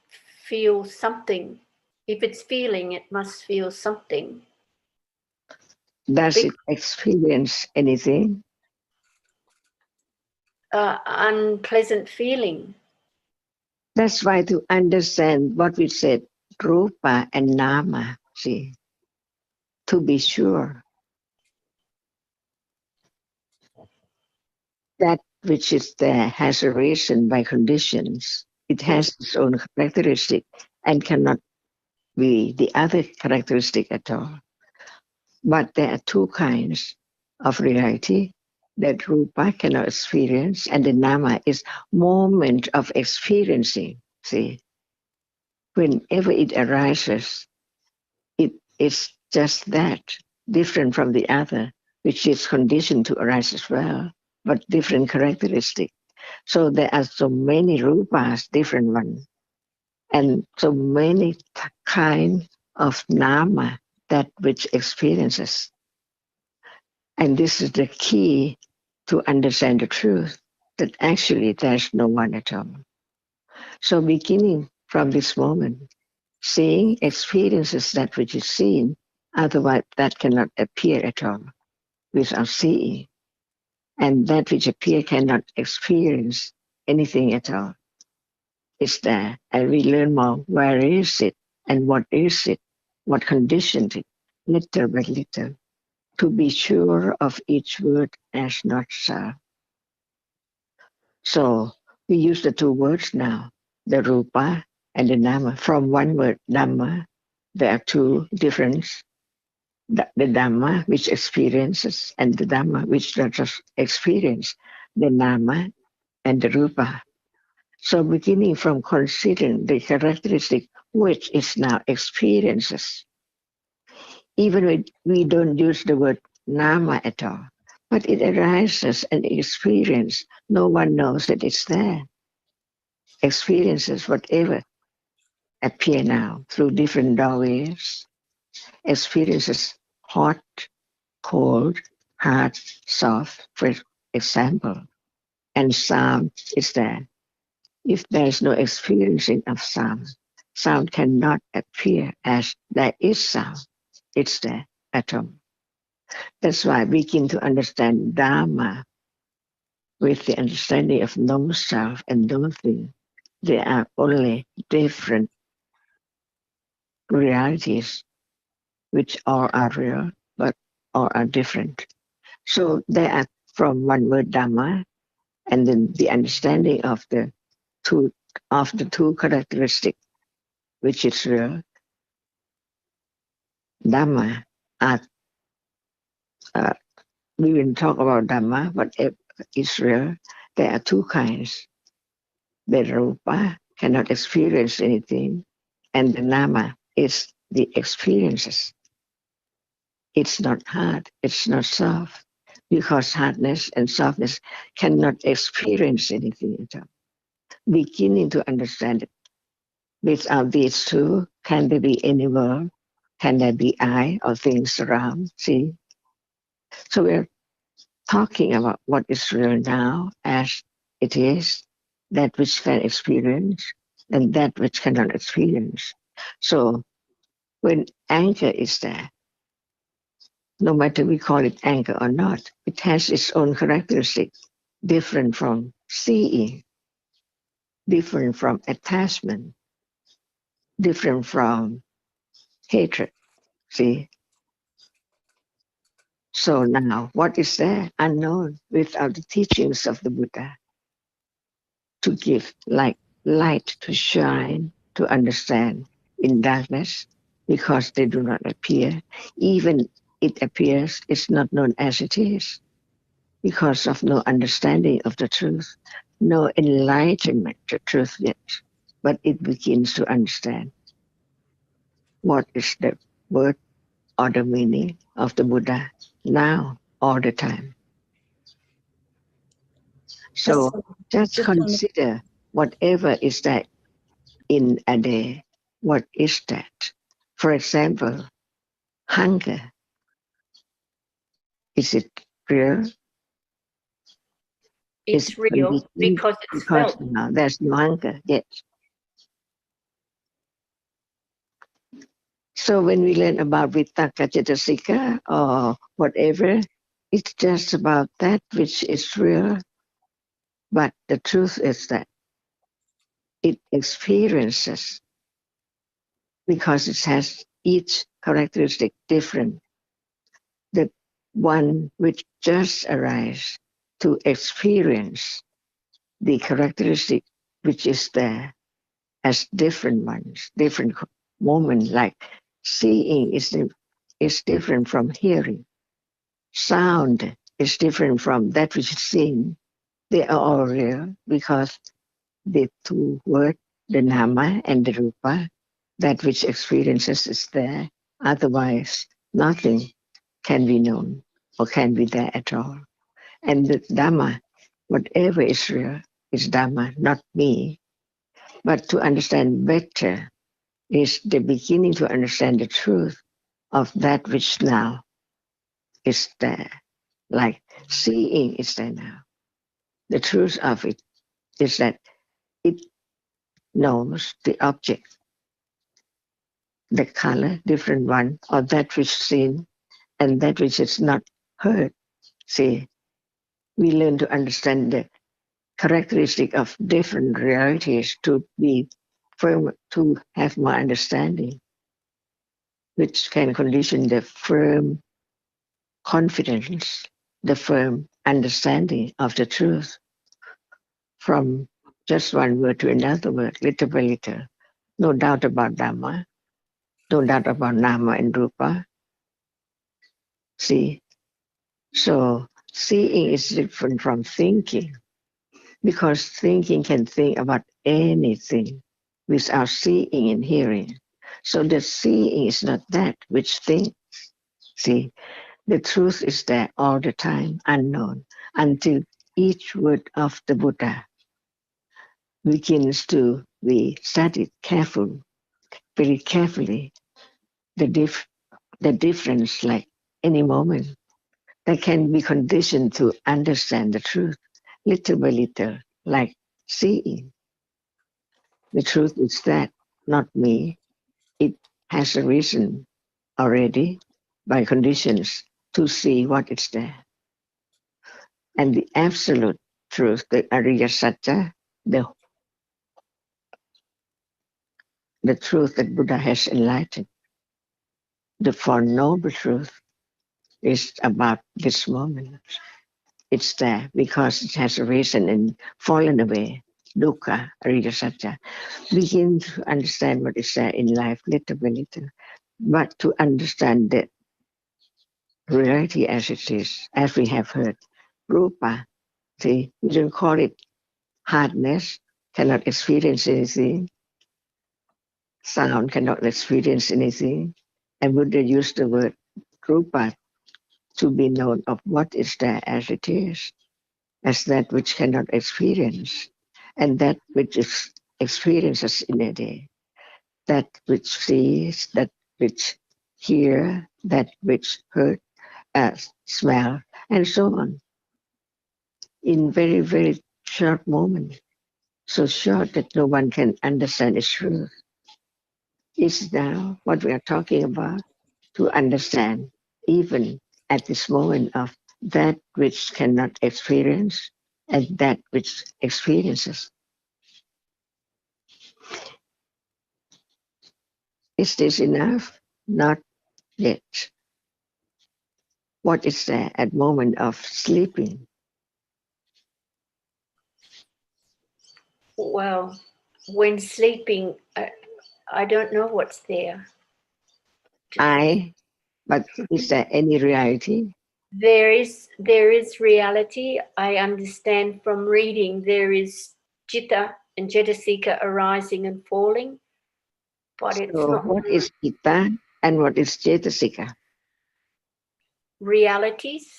feel something. If it's feeling, it must feel something. Does it experience anything? Unpleasant feeling. That's why to understand what we said, rupa and nama, see, to be sure that which is there has a reason by conditions. It has its own characteristic and cannot be the other characteristic at all. But there are two kinds of reality that rupa cannot experience, and the nama is moment of experiencing. See, whenever it arises, it is just that, different from the other, which is conditioned to arise as well, but different characteristic. So there are so many rupas, different ones, and so many kind of nama, that which experiences. And this is the key to understand the truth, that actually there's no one at all. So beginning from this moment, seeing experiences that which is seen, otherwise that cannot appear at all without seeing. and that which appear cannot experience anything at all. It's there, and we learn more. Where is it, and what is it? What conditioned it, little by little, to be sure of each word as not so. So we use the two words now, the rupa and the nama. From one word, Dhamma, there are two difference. The Dhamma, which experiences, and the Dhamma, which does not experience, the nama and the rupa. So beginning from considering the characteristic which is now experiences, even we don't use the word nama at all, but it arises and experience. No one knows that it's there. Experiences whatever appear now through different doorways. Experiences hot, cold, hard, soft, for example, and sound is there. If there is no experiencing of sound, sound cannot appear as there is sound. It's there at all. That's why we begin to understand Dharma with the understanding of no self and no thing. They are only different realities, which all are real, but all are different. So they are from one word Dhamma, and then the understanding of the two characteristics, which is real. Dhamma are, we will talk about Dhamma, but is real. There are two kinds. The Rupa cannot experience anything, and the Nama is the experiences. It's not hard, it's not soft, because hardness and softness cannot experience anything at all. Beginning to understand it. Without these two, can there be any world? Can there be I or things around? See? So we're talking about what is real now as it is, that which can experience, and that which cannot experience. So when anger is there, no matter we call it anger or not, it has its own characteristics, different from seeing, different from attachment, different from hatred. See? So now, what is there? Unknown without the teachings of the Buddha to give like light to shine, to understand in darkness, because they do not appear. Even it appears, it's not known as it is, because of no understanding of the truth, no enlightenment to truth yet. But it begins to understand what is the word or the meaning of the Buddha now, all the time. So just consider whatever is that in a day. What is that? For example, hunger. Is it real? Is It's it real conditioned? because it's Because felt. now there's no hunger yet. So when we learn about Vitakka Cetasika or whatever, it's just about that which is real. But the truth is that it experiences because it has each characteristic different. The one which just arises to experience the characteristic which is there as different ones, different moments, like seeing is different from hearing. Sound is different from that which is seen. They are all real because the two words, the Nama and the Rupa, that which experiences is there. Otherwise, nothing can be known or can be there at all. And the Dhamma, whatever is real, is Dhamma, not me. But to understand better is the beginning to understand the truth of that which now is there. Like seeing is there now. The truth of it is that it knows the object, the color, different one, or that which is seen and that which is not heard. See, We learn to understand the characteristic of different realities to be firm, to have more understanding, which can condition the firm confidence, the firm understanding of the truth from just one word to another word, little by little. No doubt about Dhamma, no doubt about Nama and Rupa. See, so seeing is different from thinking because thinking can think about anything without seeing and hearing. So the seeing is not that which thinks. See, the truth is there all the time, unknown, until each word of the Buddha begins to be studied very carefully. The difference, like any moment, that can be conditioned to understand the truth, little by little, like seeing. The truth is that, not me. It has arisen already by conditions to see what is there. And the absolute truth, the Ariya Satya, the truth that Buddha has enlightened, the Four Noble Truth, is about this moment. It's there because it has arisen and fallen away. Dukkha, Ariya Satya. Begin to understand what is there in life little by little, but to understand the reality as it is, as we have heard. Rupa, see, we don't call it hardness, cannot experience anything. Sound cannot experience anything. And Buddha used the word rupa to be known of what is there as it is, as that which cannot experience, and that which is experiences in a day, that which sees, that which hear, that which hurt, smell, and so on, in very, very short moments, so short that no one can understand its truth. Is now what we are talking about to understand, even at this moment of that which cannot experience and that which experiences. Is this enough? Not yet. What is there at moment of sleeping? Well, when sleeping, I don't know what's there. But is there any reality? There is reality. I understand from reading there is citta and cetasika arising and falling, but it's So not what is citta and what is cetasika? realities.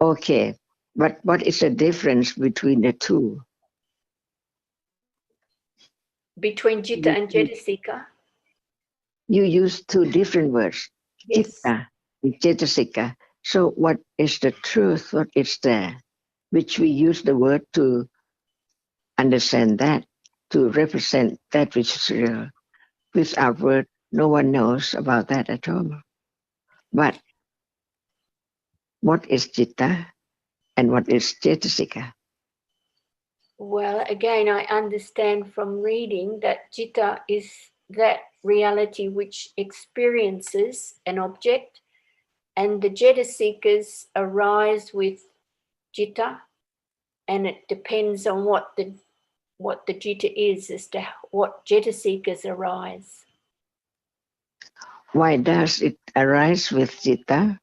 Okay, but what is the difference between the two? Between citta and cetasika. You use two different words, Yes. citta and cetasika. So what is the truth? What is there? Which we use the word to understand that, to represent that which is real. Without word, no one knows about that at all. But what is citta and what is cetasika? Well, again, I understand from reading that citta is that reality which experiences an object, and the cetasikas arise with citta, and it depends on what the citta is as to what cetasikas arise. Why does it arise with citta?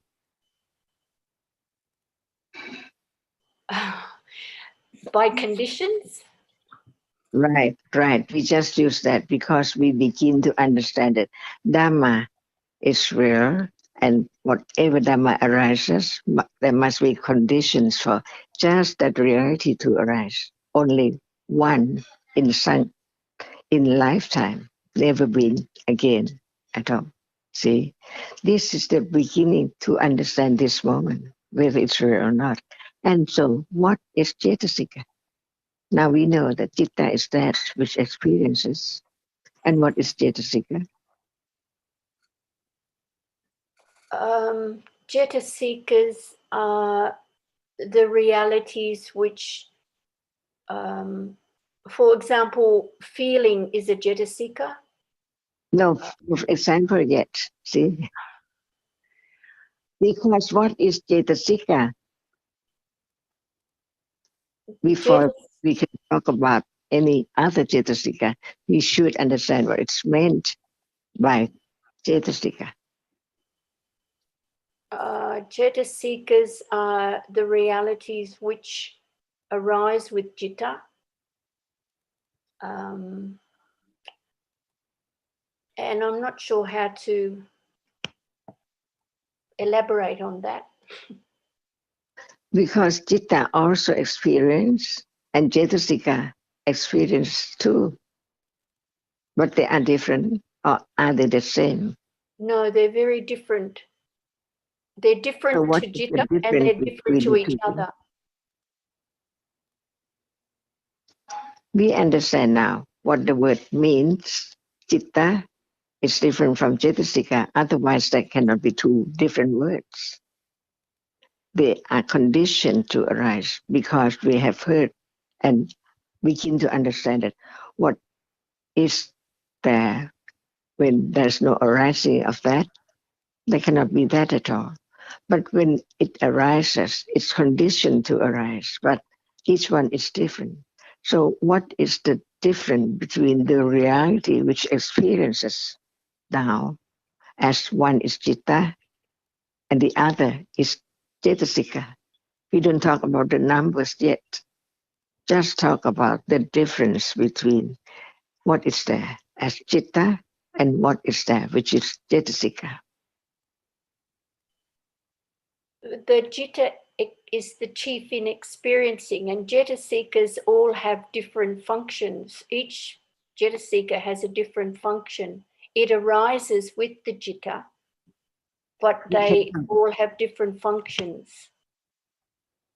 By conditions. Right. We just use that because we begin to understand it. Dhamma is real, and whatever Dhamma arises, there must be conditions for just that reality to arise. Only one in lifetime, never been again at all. See, this is the beginning to understand this moment, whether it's real or not. And so, what is cetasika? Now we know that citta is that which experiences. And what is cetasika? Cetasikas are the realities which, for example, feeling is a Cetasika. No, for example yet, see? Because what is Cetasika? Before we can talk about any other Cetasika, we should understand what it's meant by Cetasika. Cetasikas are the realities which arise with citta. And I'm not sure how to elaborate on that. Because citta also experience and Cetasika experience too, but they are different, or are they the same? No, they're very different. They're So different what to is the citta and difference they're different between to the each two? other. We understand now what the word means. Citta is different from Cetasika, otherwise there cannot be two different words. They are conditioned to arise because we have heard and begin to understand it. What is there when there's no arising of that? There cannot be that at all. But when it arises, it's conditioned to arise, but each one is different. So what is the difference between the reality which experiences now as one is citta and the other is cetasika? We don't talk about the numbers yet. Just talk about the difference between what is there as citta and what is there, which is cetasika. The citta is the chief in experiencing, and Cetasikas all have different functions. Each Cetasika has a different function. It arises with the citta, but they all have different functions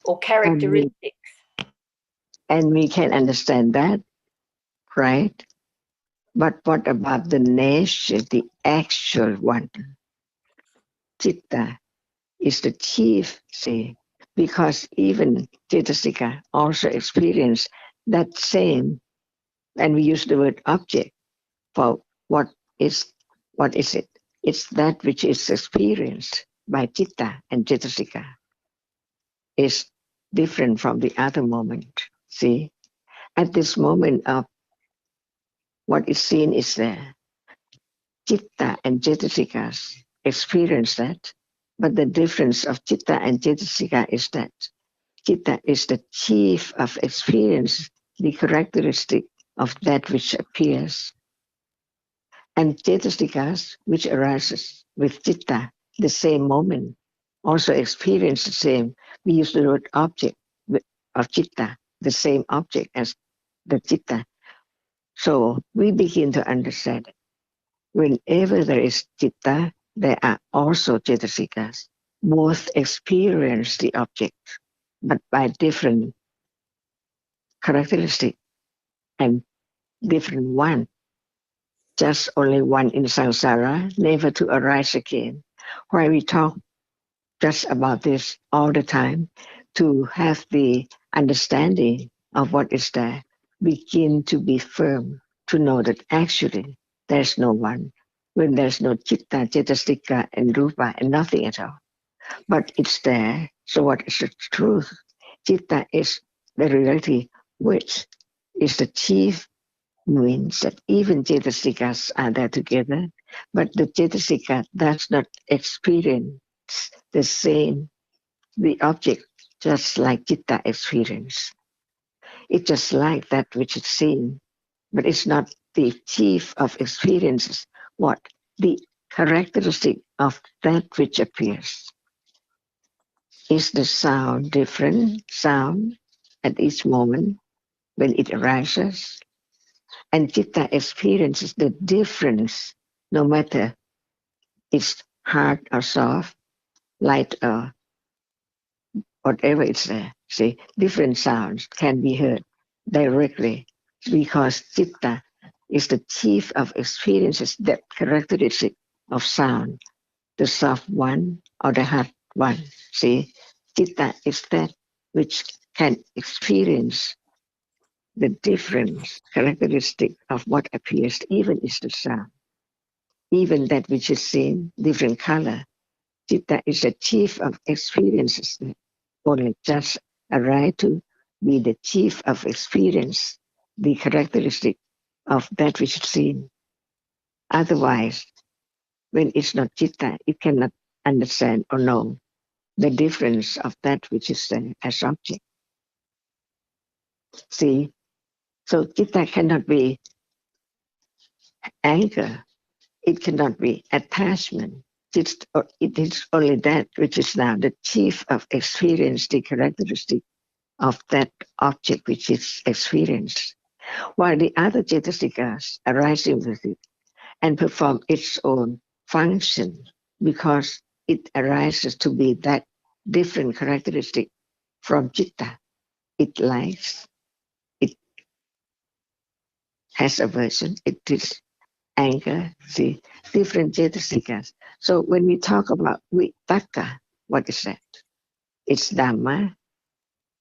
or characteristics. And we can understand that, right? But what about the nature, the actual one? Citta is the chief, see, because even Cetasika also experience that same, and we use the word object for is what is it? It's that which is experienced by Citta and Cetasika is different from the other moment. See, at this moment of what is seen is there. Citta and Cetasikas experience that, but the difference of Citta and Cetasika is that Citta is the chief of experience, the characteristic of that which appears, and Cetasikas, which arises with Citta, the same moment, also experience the same. We use the word object of Citta, the same object as the Citta. So we begin to understand whenever there is citta, there are also cetasikas. Both experience the object, but by different characteristics and different one. Just only one in samsara, never to arise again. Why we talk just about this all the time, to have the understanding of what is there, begin to be firm, to know that actually there's no one. When there's no citta, cetasika, and rupa, and nothing at all. But it's there. So what is the truth? Citta is the reality, which is the chief means that even cetasikas are there together, but the cetasika does not experience the same, the object, just like citta experience. It's just like that which is seen, but it's not the chief of experiences. What? The characteristic of that which appears. Is the sound different sound at each moment when it arises? And citta experiences the difference no matter it's hard or soft, light or whatever it's there. See, different sounds can be heard directly because citta is the chief of experiences that characteristic of sound, the soft one or the hard one. See, citta is that. which can experience the different characteristic of what appears, even is the sound, even that which is seen, different color. Citta is the chief of experiences that only just a right to be the chief of experience, the characteristic of that which is seen. Otherwise, when it's not citta, it cannot understand or know the difference of that which is there as object. See, so citta cannot be anger, it cannot be attachment. It is only that which is now the chief of experience, the characteristic of that object which is experienced, while the other cetasikas arising with it and perform its own function because it arises to be that different characteristic from citta. It likes, it has aversion, it is anger, see, different cetasikas. So when we talk about vitaka, what is that? It's Dhamma,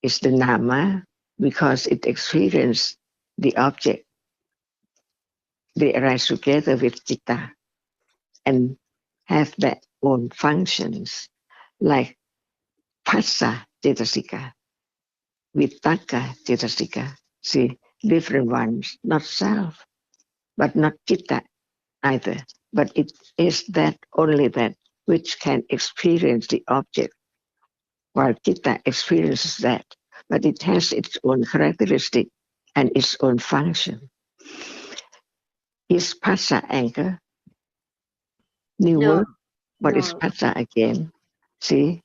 it's the Nama, because it experiences the object. They arise together with citta and have their own functions, like Phassa cetasika, Vitaka cetasika. See, different ones, not self, but not citta either. But it is that only that which can experience the object, while citta experiences that, but it has its own characteristic and its own function. Is Phassa anger? New No, word? What is no. Phassa again? See,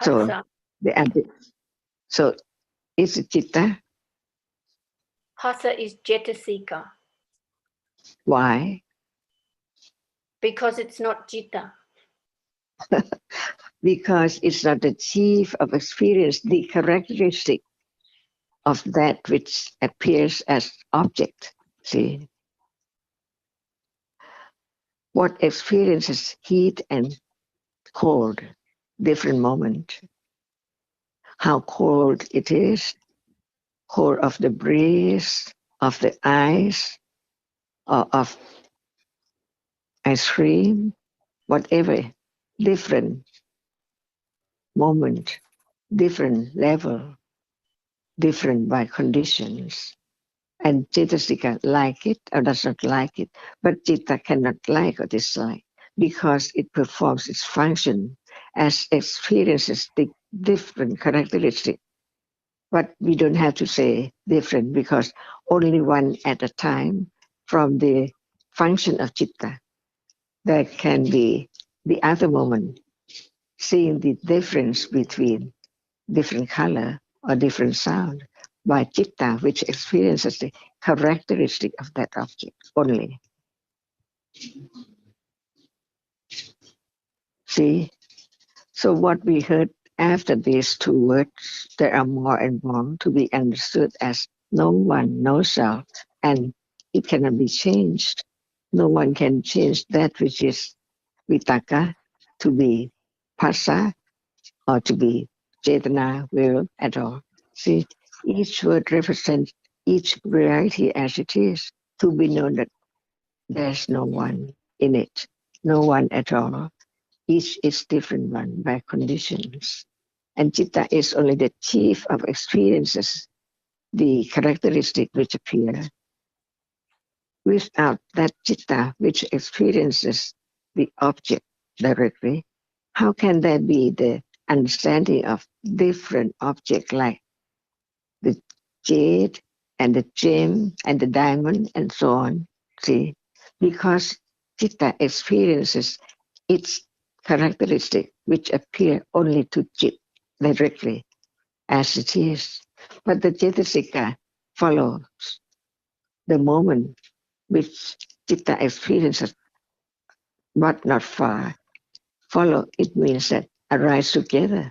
so Phassa. so is it citta? Phassa is Jetasika Why? because it's not Jitta. Because it's not the chief of experience, the characteristic of that which appears as object. See, what experiences heat and cold, different moment, how cold it is, cold of the breeze, of the ice, or of ice cream, whatever, different moment, different level, different by conditions. And Cetasika like it or does not like it, but Citta cannot like or dislike because it performs its function as experiences the different characteristic. But we don't have to say different because only one at a time from the function of Citta. There can be the other moment, seeing the difference between different color or different sound by citta, which experiences the characteristic of that object only. See? So what we heard after these two words, there are more and more to be understood as no one, no self, and it cannot be changed. No one can change that which is vitaka to be phassa or to be cetana, will at all. See, each word represents each variety as it is, to be known that there's no one in it, no one at all. Each is different one by conditions. And citta is only the chief of experiences, the characteristic which appear. Without that citta which experiences the object directly, how can there be the understanding of different objects like the jade and the gem and the diamond and so on? See, because citta experiences its characteristic which appear only to chit directly as it is. But the cetasika follows the moment which citta experiences, but not far. Follow, it means that arise together.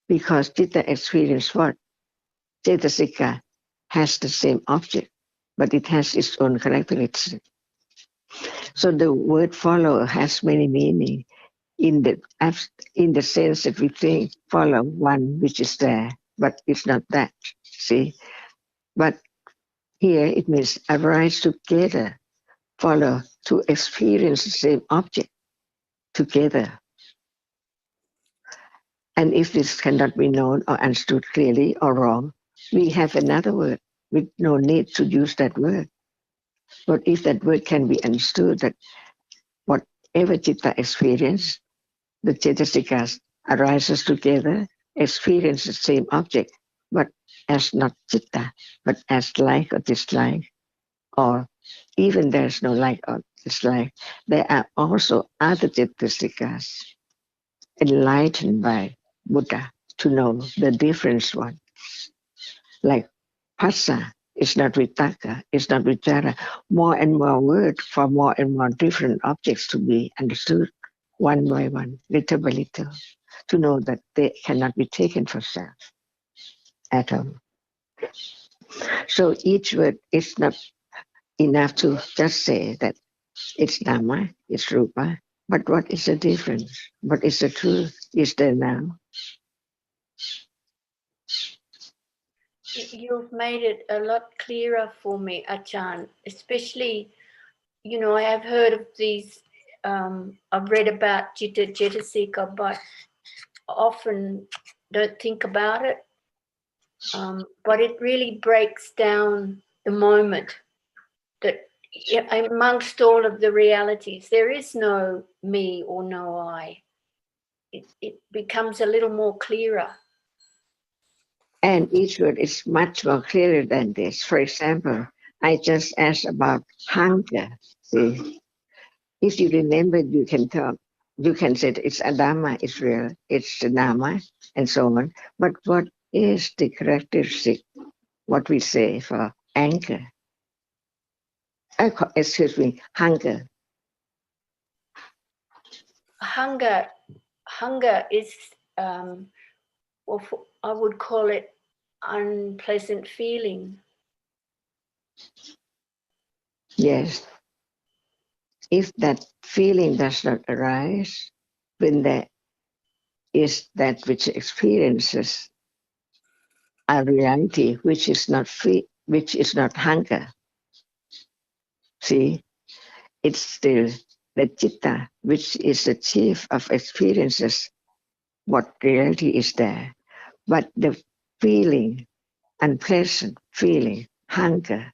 Because citta experience what? Cetasika has the same object, but it has its own characteristics. So the word follow has many meanings. in the sense that we think follow one which is there, but it's not that. See, but here it means arise together, follow to experience the same object together. And if this cannot be known or understood clearly or wrong, we have another word with no need to use that word. But if that word can be understood, that whatever citta experience, the cetasikas arises together, experience the same object, but as not citta, but as like or dislike, or even there's no like or dislike. There are also other cetasikas enlightened by Buddha to know the difference one. Like Phassa is not vitaka, is not vichara. More and more words for more and more different objects to be understood one by one, little by little, to know that they cannot be taken for self at all. So each word is not enough to just say that it's Dhamma, it's Rupa, but what is the difference? What is the truth? Is there now? You've made it a lot clearer for me, Achan, especially, you know, I have heard of these, I've read about Citta Cetasika, but often don't think about it. But it really breaks down the moment that amongst all of the realities, there is no me or no I. It becomes a little more clearer. And each word is much more clearer than this. For example, I just asked about hunger. See, if you remember, you can talk. You can say it's a Dhamma, it's real, it's the Dhamma, and so on. But what is the characteristic, what we say for anger? Excuse me, hunger. Hunger is, I would call it unpleasant feeling. Yes. If that feeling does not arise, when there is that which experiences a reality which is not which is not hunger. See, it's still the citta, which is the chief of experiences, what reality is there. But the feeling, unpleasant feeling, hunger,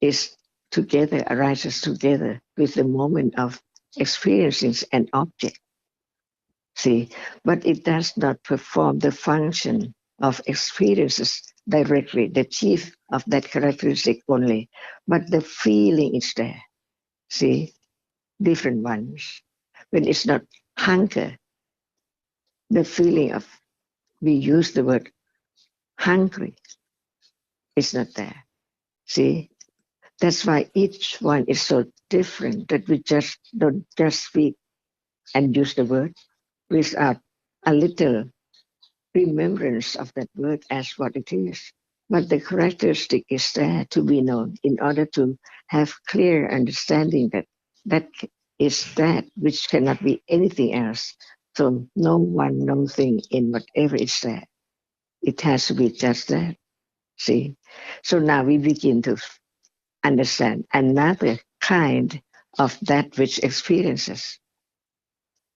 is together, arises together with the moment of experiencing an object. See, but it does not perform the function of experiences directly, the chief of that characteristic only, but the feeling is there. See, different ones. When it's not hunger, the feeling of, we use the word hungry, it's not there. See, that's why each one is so different that we just don't just speak and use the word without a little remembrance of that word as what it is. But the characteristic is there to be known in order to have clear understanding that that is that which cannot be anything else. So no one, no thing in whatever is there. It has to be just that. See? So now we begin to understand another kind of that which experiences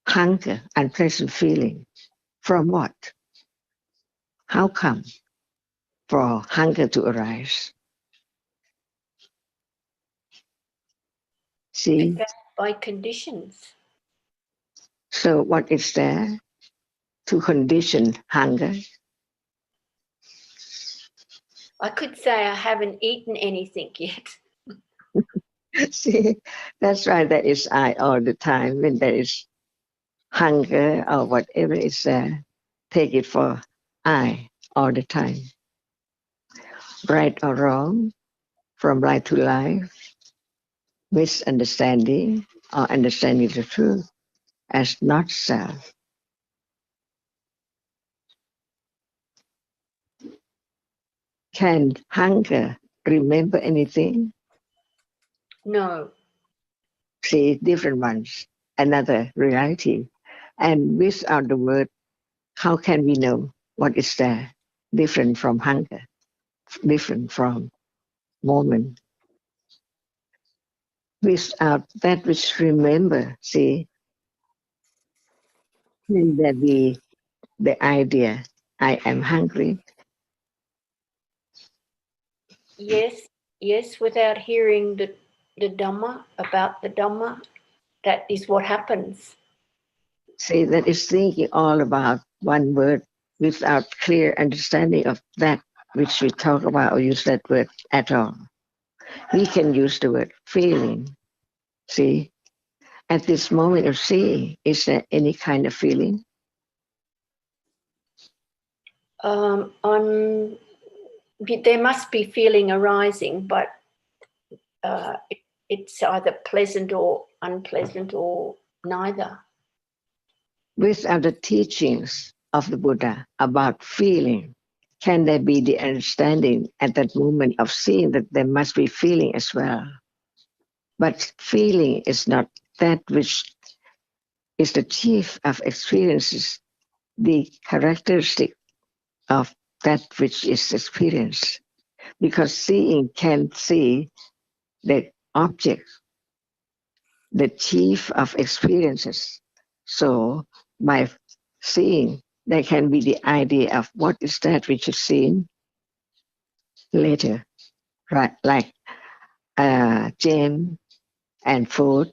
hunger, unpleasant feeling. From what? How come for hunger to arise? See? By conditions. So what is there to condition hunger? I could say I haven't eaten anything yet. See, that's why there is I all the time. When there is hunger or whatever is there, take it for I all the time. Right or wrong, from right to life, misunderstanding or understanding the truth as not self. Can hunger remember anything? No. See, different ones. another reality. And without the word, how can we know what is there? Different from hunger, different from moment. Without that which remember, see, then there be the idea, I am hungry. Yes, without hearing the Dhamma, about the Dhamma, that is what happens. See, that is thinking all about one word without clear understanding of that which we talk about or use that word at all. We can use the word feeling. See, at this moment of seeing, is there any kind of feeling? There must be feeling arising, but it's either pleasant or unpleasant or neither. Without the teachings of the Buddha about feeling, can there be the understanding at that moment of seeing that there must be feeling as well? But feeling is not that which is the chief of experiences, the characteristic of that which is experienced. Because seeing can see the object, the chief of experiences. So by seeing, there can be the idea of what is that which is seen later, right? Like gem and food,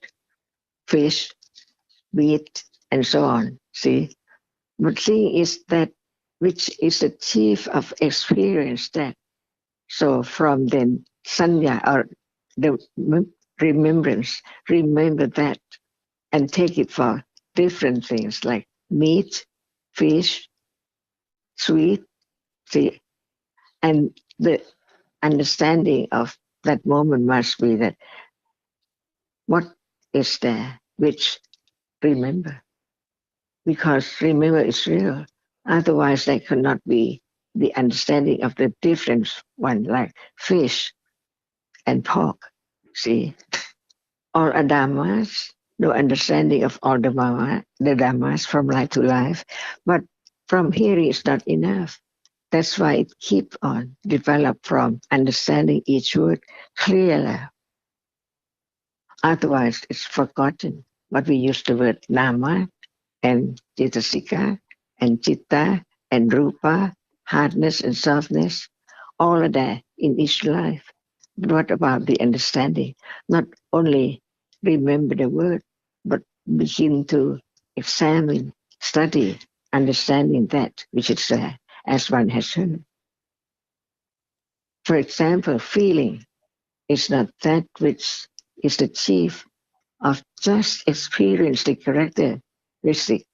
fish, meat, and so on. See, but seeing is that which is the chief of experience. That so from then sanya or the remembrance, remember that and take it for different things like meat, fish, sweet, see, and the understanding of that moment must be that what is there which remember, because remember is real. Otherwise, there could not be the understanding of the different one, like fish and pork. See, all are dhammas, no understanding of all the dhammas from life to life, but from hearing is not enough. That's why it keep on develop from understanding each word clearly. Otherwise, it's forgotten. What we use the word nama and cetasika and chitta and rupa, hardness and softness, all are there in each life. But what about the understanding? Not only remember the word, but begin to examine, study, understanding that which is there, as one has heard. For example, feeling is not that which is the chief of just experience the characteristic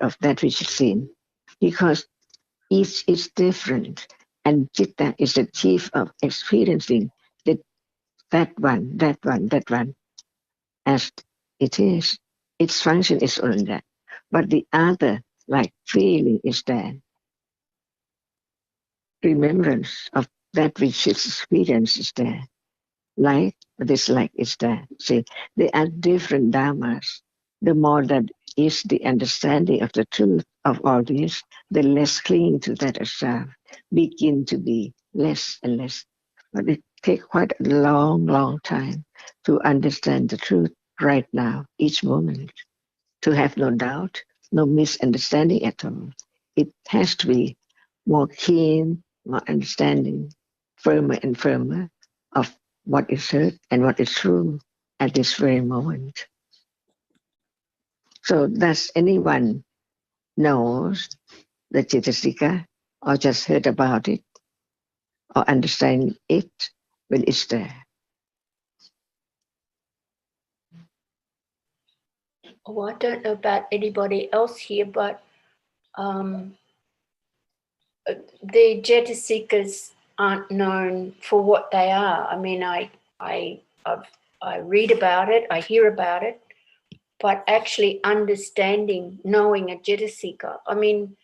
of that which is seen, because each is different, and citta is the chief of experiencing that that one, as it is. Its function is only that, but the other, like feeling, is there. Remembrance of that which is experienced is there. Like, dislike is there. See, they are different dharmas. The more that is the understanding of the truth of all this, the less clinging to that itself begin to be less and less. But it takes quite a long time to understand the truth right now, each moment, to have no doubt, no misunderstanding at all. It has to be more keen, more understanding, firmer and firmer of what is heard and what is true at this very moment. So does anyone knows the Chitasika or just heard about it or understand it when it's there? Oh, I don't know about anybody else here, but the Jetasikas aren't known for what they are. I mean, I read about it, I hear about it, but actually understanding, knowing a Jetasika. I mean,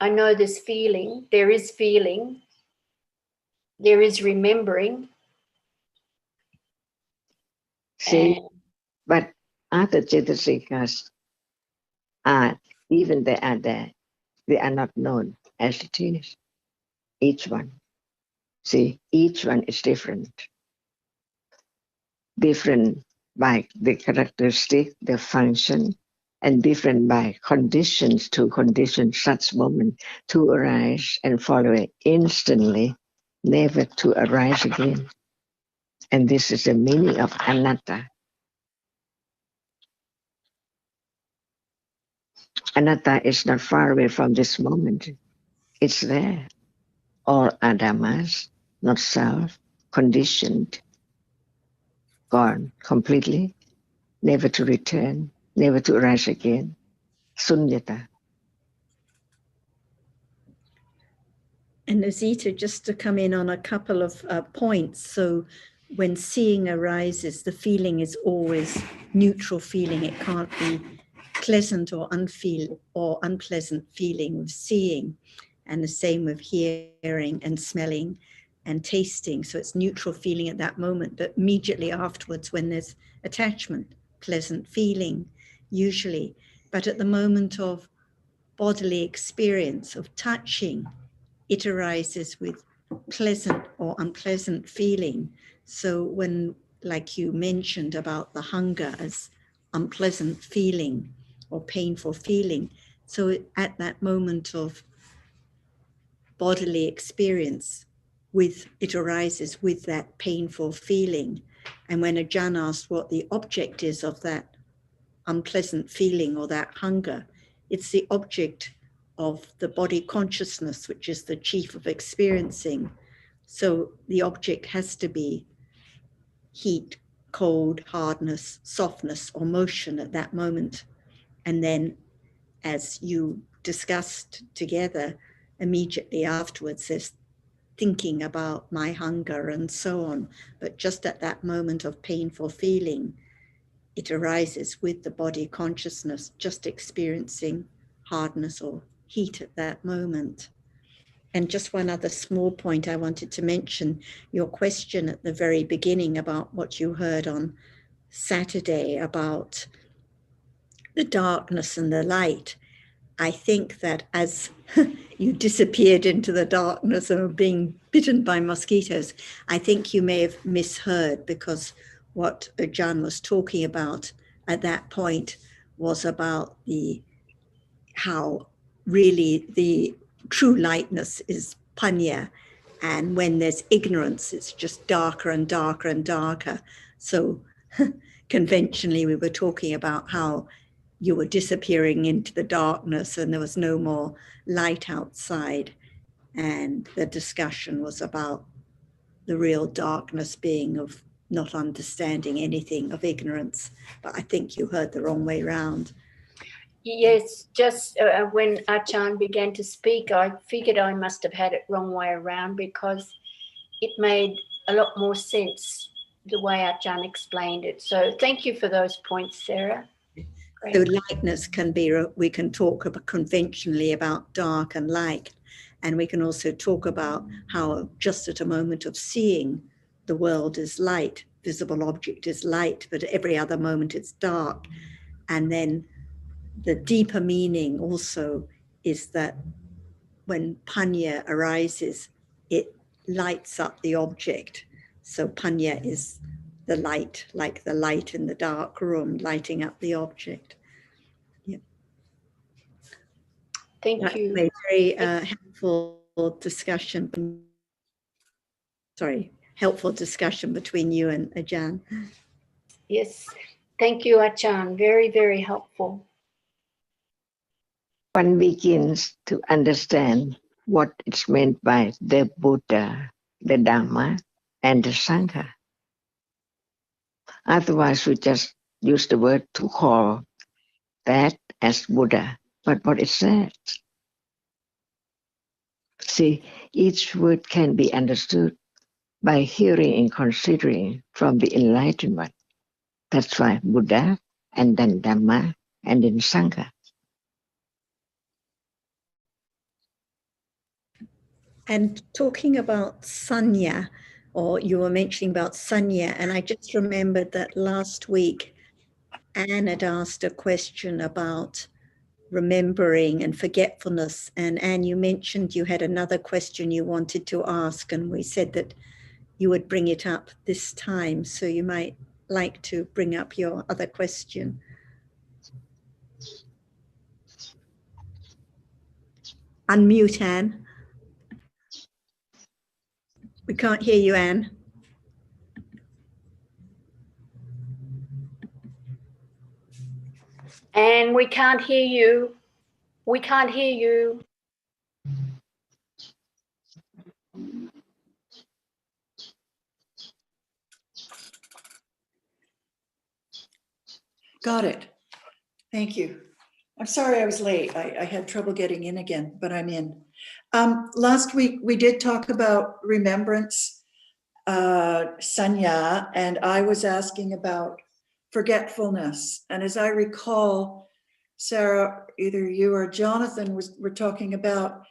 I know there's feeling, there is remembering. See, but Other Cetasikas are, even they are there, they are not known as it is. Each one. See, each one is different. Different by the characteristic, the function, and different by conditions to condition such moment to arise and follow it instantly, never to arise again. And this is the meaning of anatta. Anatta is not far away from this moment. It's there. All are dhammas, not self, conditioned, gone completely, never to return, never to arise again. Sunyata. And Azita, just to come in on a couple of points. So when seeing arises, the feeling is always neutral feeling. It can't be pleasant or unpleasant feeling of seeing. And the same with hearing and smelling and tasting. So it's neutral feeling at that moment, but immediately afterwards when there's attachment, pleasant feeling usually. But at the moment of bodily experience, of touching, it arises with pleasant or unpleasant feeling. So when, like you mentioned about the hunger as unpleasant feeling or painful feeling, so at that moment of bodily experience, it arises with that painful feeling. And when Ajahn asked what the object is of that unpleasant feeling or that hunger, it's the object of the body consciousness, which is the chief of experiencing. So the object has to be heat, cold, hardness, softness, or motion at that moment. And then, as you discussed together, immediately afterwards, there's thinking about my hunger and so on. But just at that moment of painful feeling, it arises with the body consciousness, just experiencing hardness or heat at that moment. And just one other small point I wanted to mention, your question at the very beginning about what you heard on Saturday about the darkness and the light. I think that as you disappeared into the darkness and were being bitten by mosquitoes, I think you may have misheard, because what Ajahn was talking about at that point was about how really the true lightness is panya, and when there's ignorance, it's just darker and darker and darker. So conventionally, we were talking about how you were disappearing into the darkness and there was no more light outside. And the discussion was about the real darkness being of not understanding anything, of ignorance. But I think you heard the wrong way round. Yes, just when Achan began to speak, I figured I must have had it wrong way around, because it made a lot more sense the way Achan explained it. So thank you for those points, Sarah. Great. So lightness can be, we can talk about conventionally about dark and light, and we can also talk about how just at a moment of seeing, the world is light, visible object is light, but every other moment it's dark. And then the deeper meaning also is that when panya arises, it lights up the object. So panya is the light, like the light in the dark room, lighting up the object. Yeah. Thank you. A very helpful discussion. Helpful discussion between you and Ajahn. Yes, thank you, Achan. Very, very helpful. One begins to understand what is meant by the Buddha, the Dhamma, and the Sangha. Otherwise, we just use the word to call that as Buddha. But what is that? See, each word can be understood by hearing and considering from the enlightened one. That's why Buddha, and then Dhamma, and then Sangha. And talking about sanya, or you were mentioning about sanya, and I just remembered that last week Anne had asked a question about remembering and forgetfulness. And Anne, you mentioned you had another question you wanted to ask, and we said that you would bring it up this time. So you might like to bring up your other question. Unmute, Anne. We can't hear you, Anne. And we can't hear you. We can't hear you. Got it. Thank you. I'm sorry I was late. I had trouble getting in again, but I'm in. Last week we did talk about remembrance, sanya, and I was asking about forgetfulness. And as I recall, Sarah, either you or Jonathan were talking about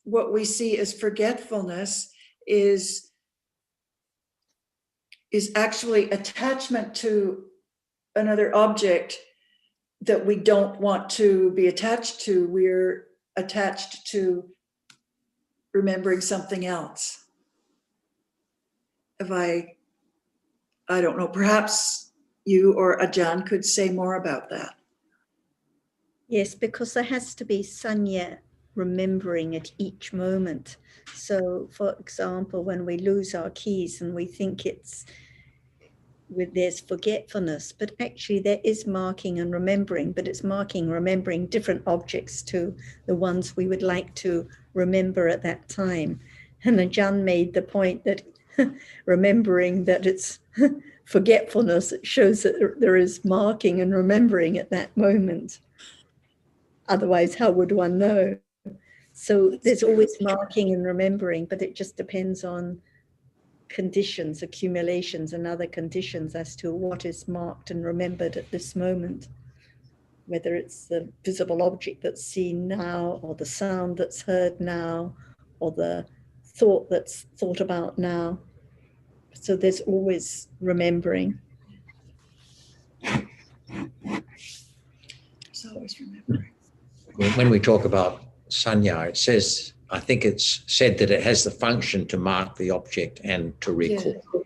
what we see as forgetfulness is actually attachment to another object that we don't want to be attached to. We're attached to remembering something else. If I don't know, perhaps you or Ajahn could say more about that. Yes, because there has to be sanya, remembering at each moment. So, for example, when we lose our keys and we think there's forgetfulness, but actually there is marking and remembering, but it's marking, remembering different objects to the ones we would like to remember at that time. And Ajahn made the point that remembering that it's forgetfulness, it shows that there is marking and remembering at that moment. Otherwise, how would one know? So there's always marking and remembering, but it just depends on conditions, accumulations and other conditions as to what is marked and remembered at this moment, whether it's the visible object that's seen now, or the sound that's heard now, or the thought that's thought about now. So there's always remembering. There's always remembering. When we talk about sanya, it says, I think it's said that it has the function to mark the object and to recall. Yeah.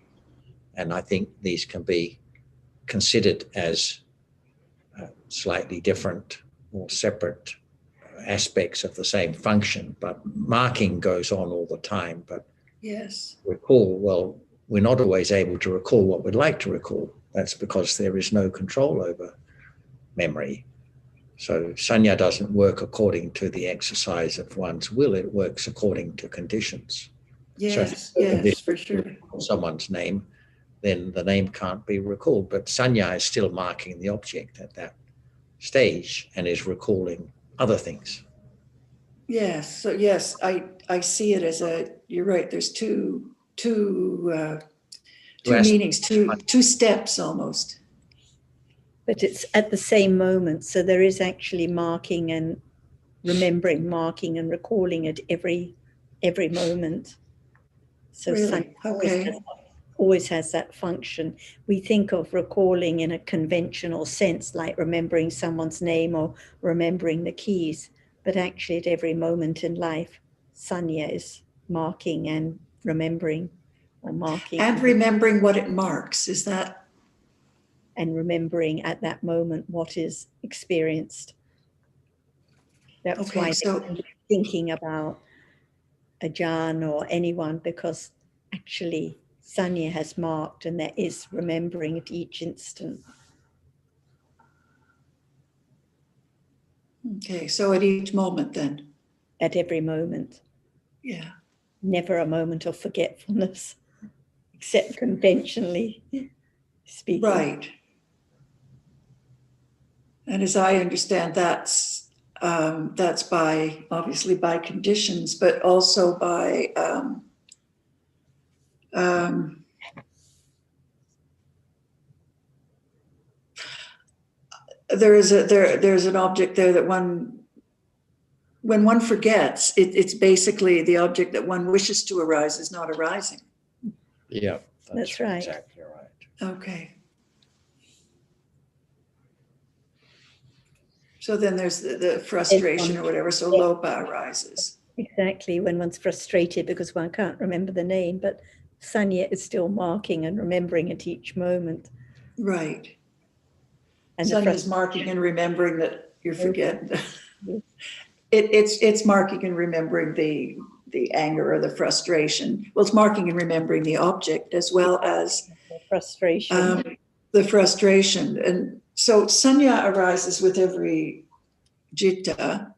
And I think these can be considered as slightly different or separate aspects of the same function, but marking goes on all the time. But yes, recall, well, we're not always able to recall what we'd like to recall. That's because there is no control over memory. So sanya doesn't work according to the exercise of one's will. It works according to conditions. Yes, so yes, for sure. Someone's name, then the name can't be recalled. But sanya is still marking the object at that stage and is recalling other things. Yes. So yes, I see it as you're right. There's two meanings, two steps almost. But it's at the same moment. So there is actually marking and remembering, marking and recalling at every moment. So really? Okay. always has that function. We think of recalling in a conventional sense, like remembering someone's name or remembering the keys. But actually at every moment in life, sanya is marking and remembering, or marking. And remembering what it marks, is that? And remembering at that moment what is experienced. That's why they're thinking about Ajahn or anyone, because actually sanya has marked and there is remembering at each instant. Okay, so at each moment then? At every moment. Yeah. Never a moment of forgetfulness, except conventionally speaking. Right. And as I understand, that's obviously by conditions, but also by there's an object there that when one forgets, it's basically the object that one wishes to arise is not arising. Yeah, that's right. Exactly right. Okay. So then there's the frustration or whatever. So lopa arises. Exactly, when one's frustrated because one can't remember the name, but sanya is still marking and remembering at each moment. Right. And Sanya is marking and remembering that you forget. Yes. It's marking and remembering the anger or the frustration. Well, it's marking and remembering the object as well as the frustration. The frustration. And so sanya arises with every citta.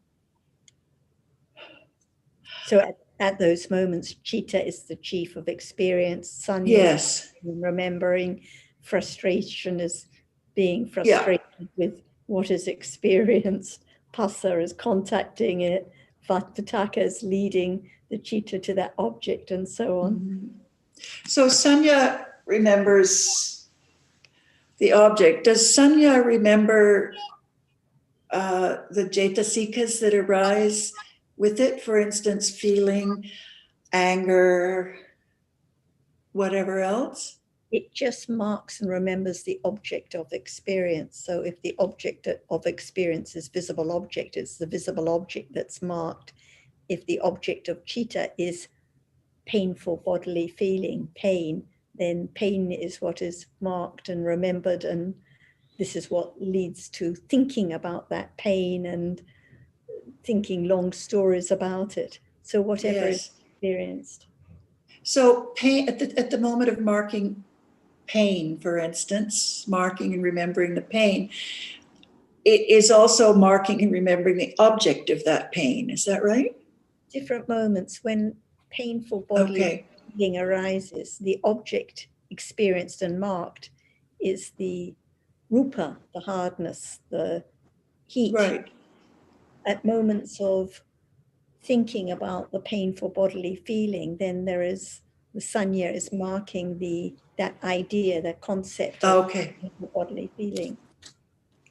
So at those moments, citta is the chief of experience. Sanya Yes. is remembering. Frustration is being frustrated with what is experienced. Phassa is contacting it. Vitakka is leading the citta to that object, and so on. Mm-hmm. So sanya remembers the object. Does sanya remember the jetasikas that arise with it? For instance, feeling, anger, whatever else? It just marks and remembers the object of experience. So if the object of experience is visible object, it's the visible object that's marked. If the object of citta is painful bodily feeling, pain, then pain is what is marked and remembered, and this is what leads to thinking about that pain and thinking long stories about it. So whatever is experienced. So pain at the moment of marking pain, for instance, marking and remembering the pain, it is also marking and remembering the object of that pain. Is that right? Different moments when painful bodily feeling arises, the object experienced and marked is the rupa, the hardness, the heat. Right. At moments of thinking about the painful bodily feeling, then there is the sanya is marking that idea, that concept of painful bodily feeling.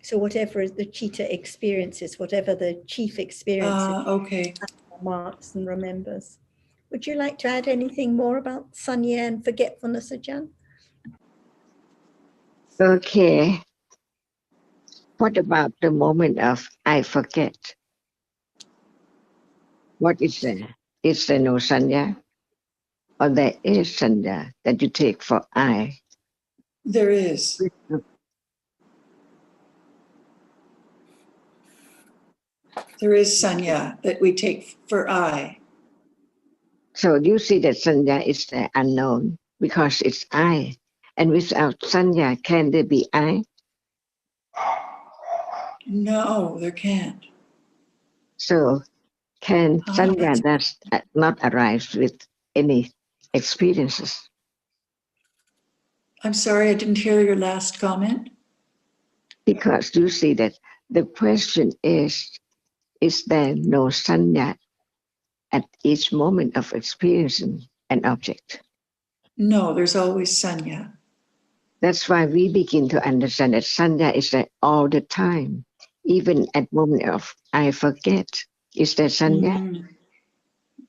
So whatever the citta experiences, whatever the chief experiences, marks and remembers. Would you like to add anything more about sanya and forgetfulness, Ajahn? Okay. What about the moment of I forget? What is there? Is there no sanya? Or there is sanya that you take for I? There is. There is sanya that we take for I. So you see that sanya is the unknown because it's I. And without sanya, can there be I? No, there can't. So can sanya does not arise with any experiences? I'm sorry, I didn't hear your last comment. Because you see that the question is there no sanya at each moment of experiencing an object? No, there's always sanya. That's why we begin to understand that sanya is there all the time. Even at moment of I forget, is there sanya?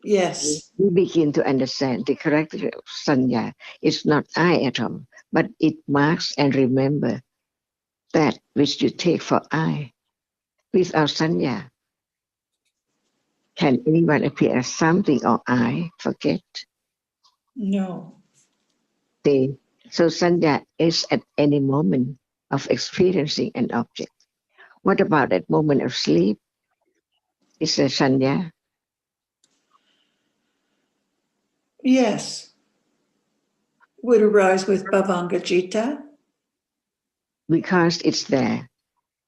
Yes. We begin to understand the character of sanya is not I at all, but it marks and remember that which you take for I. Without sanya, can anyone appear as something or I forget? No. So sanya is at any moment of experiencing an object. What about at moment of sleep? Is there sanya? Yes. Would arise with bhavanga citta. Because it's there.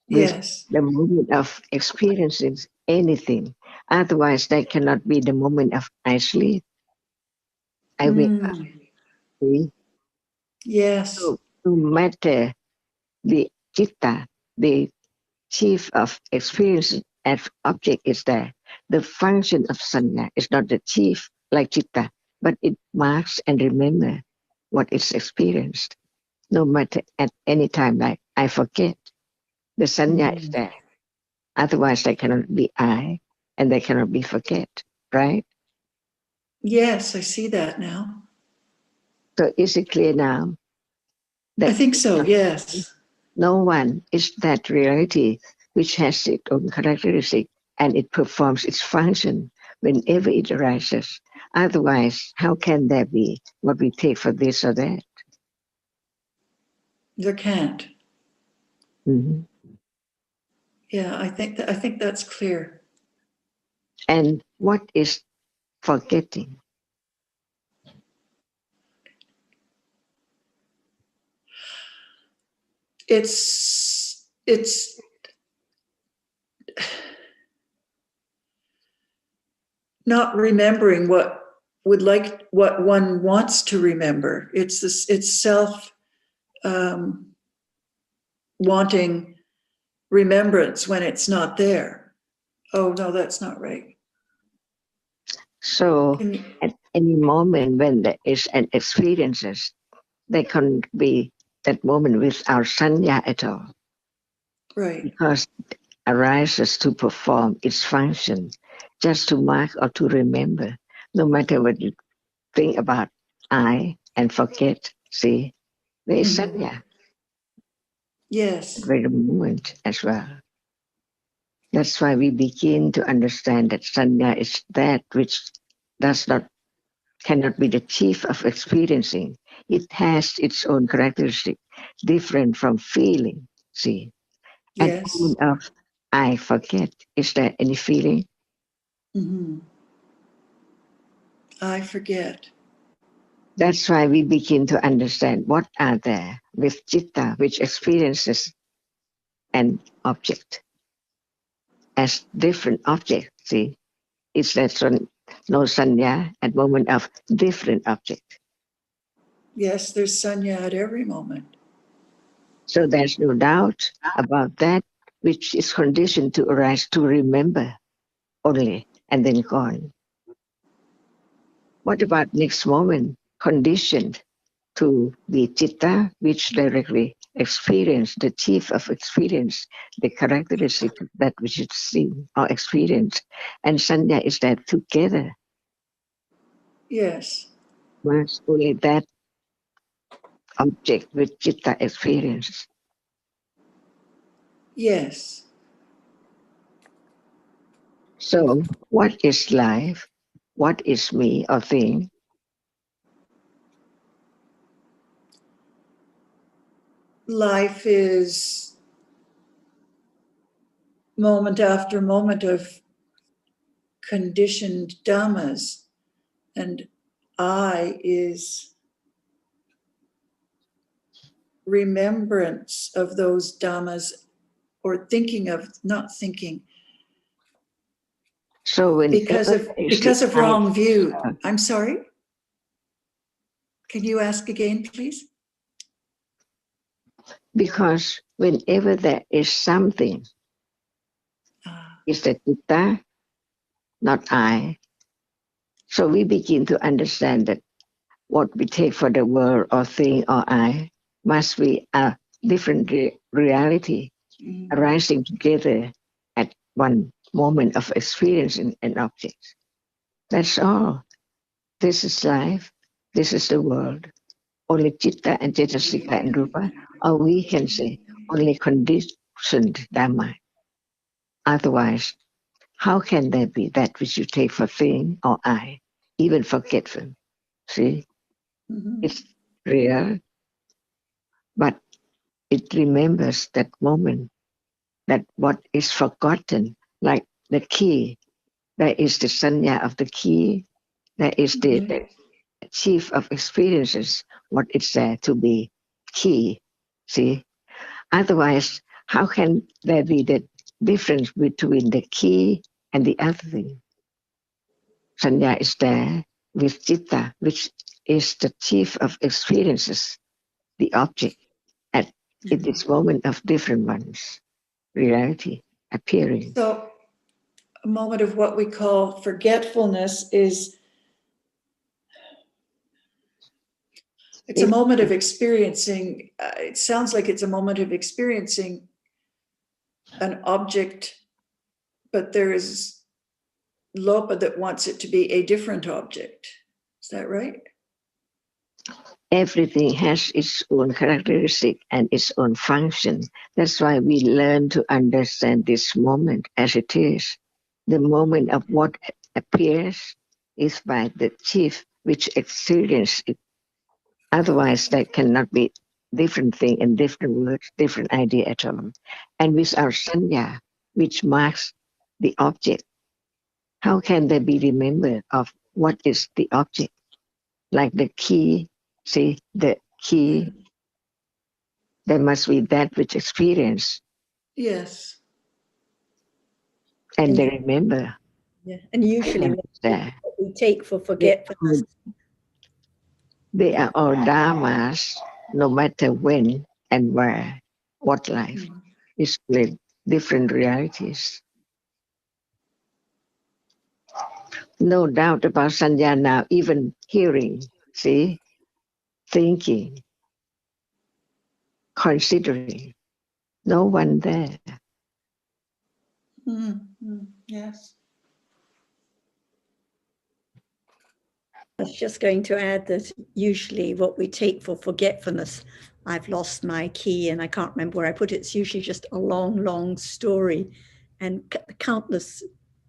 Yes. The moment of experiencing anything. Otherwise, that cannot be the moment of I sleep. I wake up. Yes. So no matter the citta, the chief of experience as object is there. The function of sanya is not the chief like citta, but it marks and remember what is experienced. No matter at any time, like I forget, the sanya is there. Otherwise, there cannot be I, and there cannot be forget, right? Yes, I see that now. So is it clear now? That I think so, yes. no one is that reality which has its own characteristic and it performs its function whenever it arises. Otherwise, how can there be what we take for this or that? There can't. Mhm. Yeah, I think that's clear. And what is forgetting? It's not remembering what one wants to remember. It's self wanting remembrance when it's not there. Oh no, that's not right. So Can you, at any moment when there is an experiences, there can be that moment without sanya at all, right. because it arises to perform its function, just to mark or to remember, no matter what you think about I and forget. See, there is sanya at Yes. very moment as well. That's why we begin to understand that sanya is that which does not cannot be the chief of experiencing. It has its own characteristic, different from feeling. See, at the Yes. moment of I forget, is there any feeling? Mm-hmm. I forget. That's why we begin to understand what are there with citta, which experiences an object as different object. See, it's that no sanya at moment of different object. Yes, there's sanya at every moment. So there's no doubt about that which is conditioned to arise to remember only and then gone. What about next moment? Conditioned to the citta, which directly experience, the chief of experience, the characteristic of that which is seen or experienced. And sanya is that together. Yes. Once only that object with citta experience. Yes. So what is life? What is me or thing? Life is moment after moment of conditioned dhammas, and I is remembrance of those dhammas, or thinking of, not thinking, So because whenever there is the of I, wrong view. I'm sorry. Can you ask again, please? because whenever there is something, is the citta, not I. So we begin to understand that what we take for the world or thing or I must be a different reality arising together at one moment of experiencing an object. That's all. This is life. This is the world. Only citta and cetasika and rupa, or we can say only conditioned Dhamma. Otherwise, how can there be that which you take for thing or I, even forgetful? See, it's real, but it remembers that moment, that what is forgotten, like the key. There is the sanya of the key. There is the chief of experiences, what is there to be key. See, otherwise, how can there be the difference between the key and the other thing? Sanya is there with citta, which is the chief of experiences, the object at this moment of different ones, reality appearing. So a moment of what we call forgetfulness is, it's a It, moment of experiencing, it sounds like it's a moment of experiencing an object, but there is lopa that wants it to be a different object. Is that right? everything has its own characteristic and its own function. That's why we learn to understand this moment as it is. The moment of what appears is by the chief which experience it. Otherwise, that cannot be different thing in different words, different idea at all. And without sanya, which marks the object, how can they be remembered of what is the object? Like the key, see, the key, there must be that which experience, Yes. and And- they remember. Yeah. And usually what There. we take for forgetfulness. They are all dharmas, no matter when and where, what life is with different realities. No doubt about sanya now, even hearing, see, thinking, considering, no one there. Yes. I was just going to add that usually what we take for forgetfulness, I've lost my key and I can't remember where I put it. It's usually just a long, long story and countless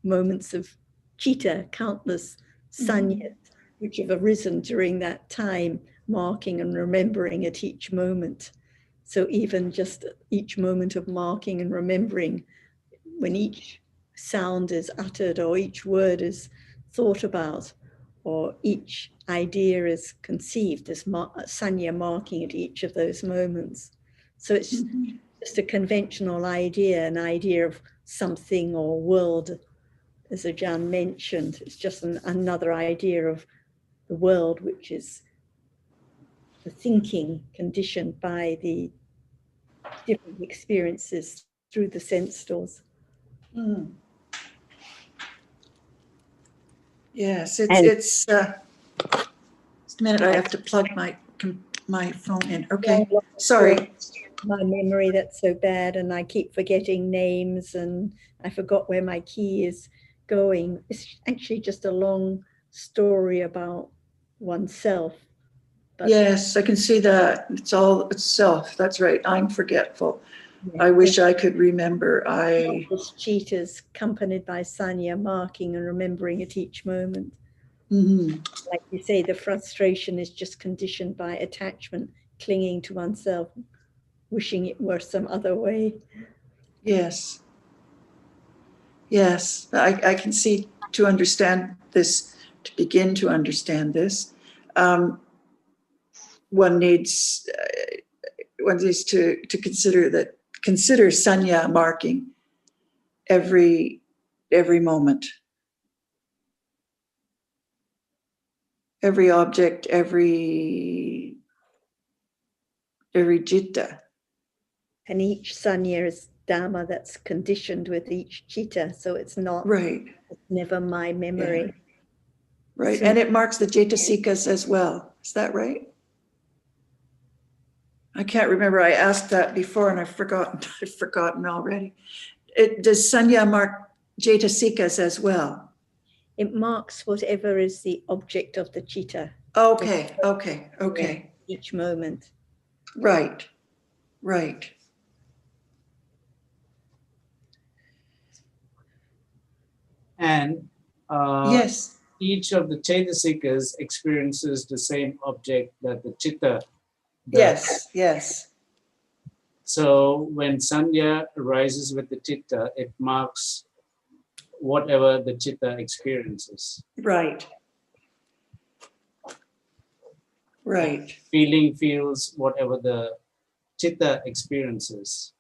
moments of citta, countless sanyas, which have arisen during that time, marking and remembering at each moment. So even just each moment of marking and remembering, when each sound is uttered or each word is thought about, or each idea is conceived, as sanya marking at each of those moments. So it's just a conventional idea, an idea of something or world, as Ajahn mentioned. It's just another idea of the world, which is the thinking conditioned by the different experiences through the sense doors. Yes, it's just a minute, I have to plug my phone in. Okay, sorry. My memory, that's so bad, and I keep forgetting names, and I forgot where my key is going. It's actually just a long story about oneself. But Yes, I can see that. It's all itself. That's right. I'm forgetful. I wish I could remember. This cheetahs accompanied by sanya, marking and remembering at each moment. Like you say, the frustration is just conditioned by attachment, clinging to oneself, wishing it were some other way. Yes. Yes, I can see, to understand this, to begin to understand this, one needs to consider sanya marking every moment, every object, every citta. And each sanya is Dhamma that's conditioned with each citta, so it's not Right. It's never my memory. Yeah. Right, So, and it marks the Jetasikas as well. Is that right? I can't remember. I asked that before and I've forgotten already. Does sanya mark Jetasikas as well? it marks whatever is the object of the citta. Okay. Each moment. Right. And Yes. each of the Chaitasikas experiences the same object that the Chitta does. Yes. So when Sanya arises with the Chitta, it marks whatever the Chitta experiences. Right. Feeling feels whatever the Chitta experiences.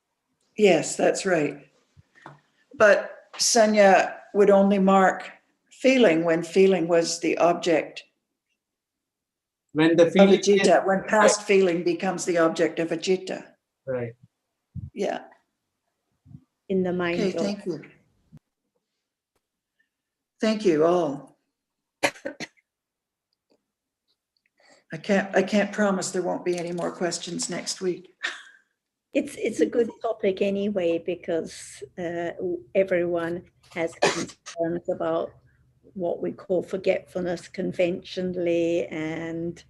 Yes, that's right. But sanya would only mark feeling when feeling was the object When the of a feeling citta, when past feeling becomes the object of a citta. right. Yeah. In the mind. Okay, thank you. Thank you all. I can't promise there won't be any more questions next week. It's a good topic anyway, because everyone has concerns about what we call forgetfulness conventionally, and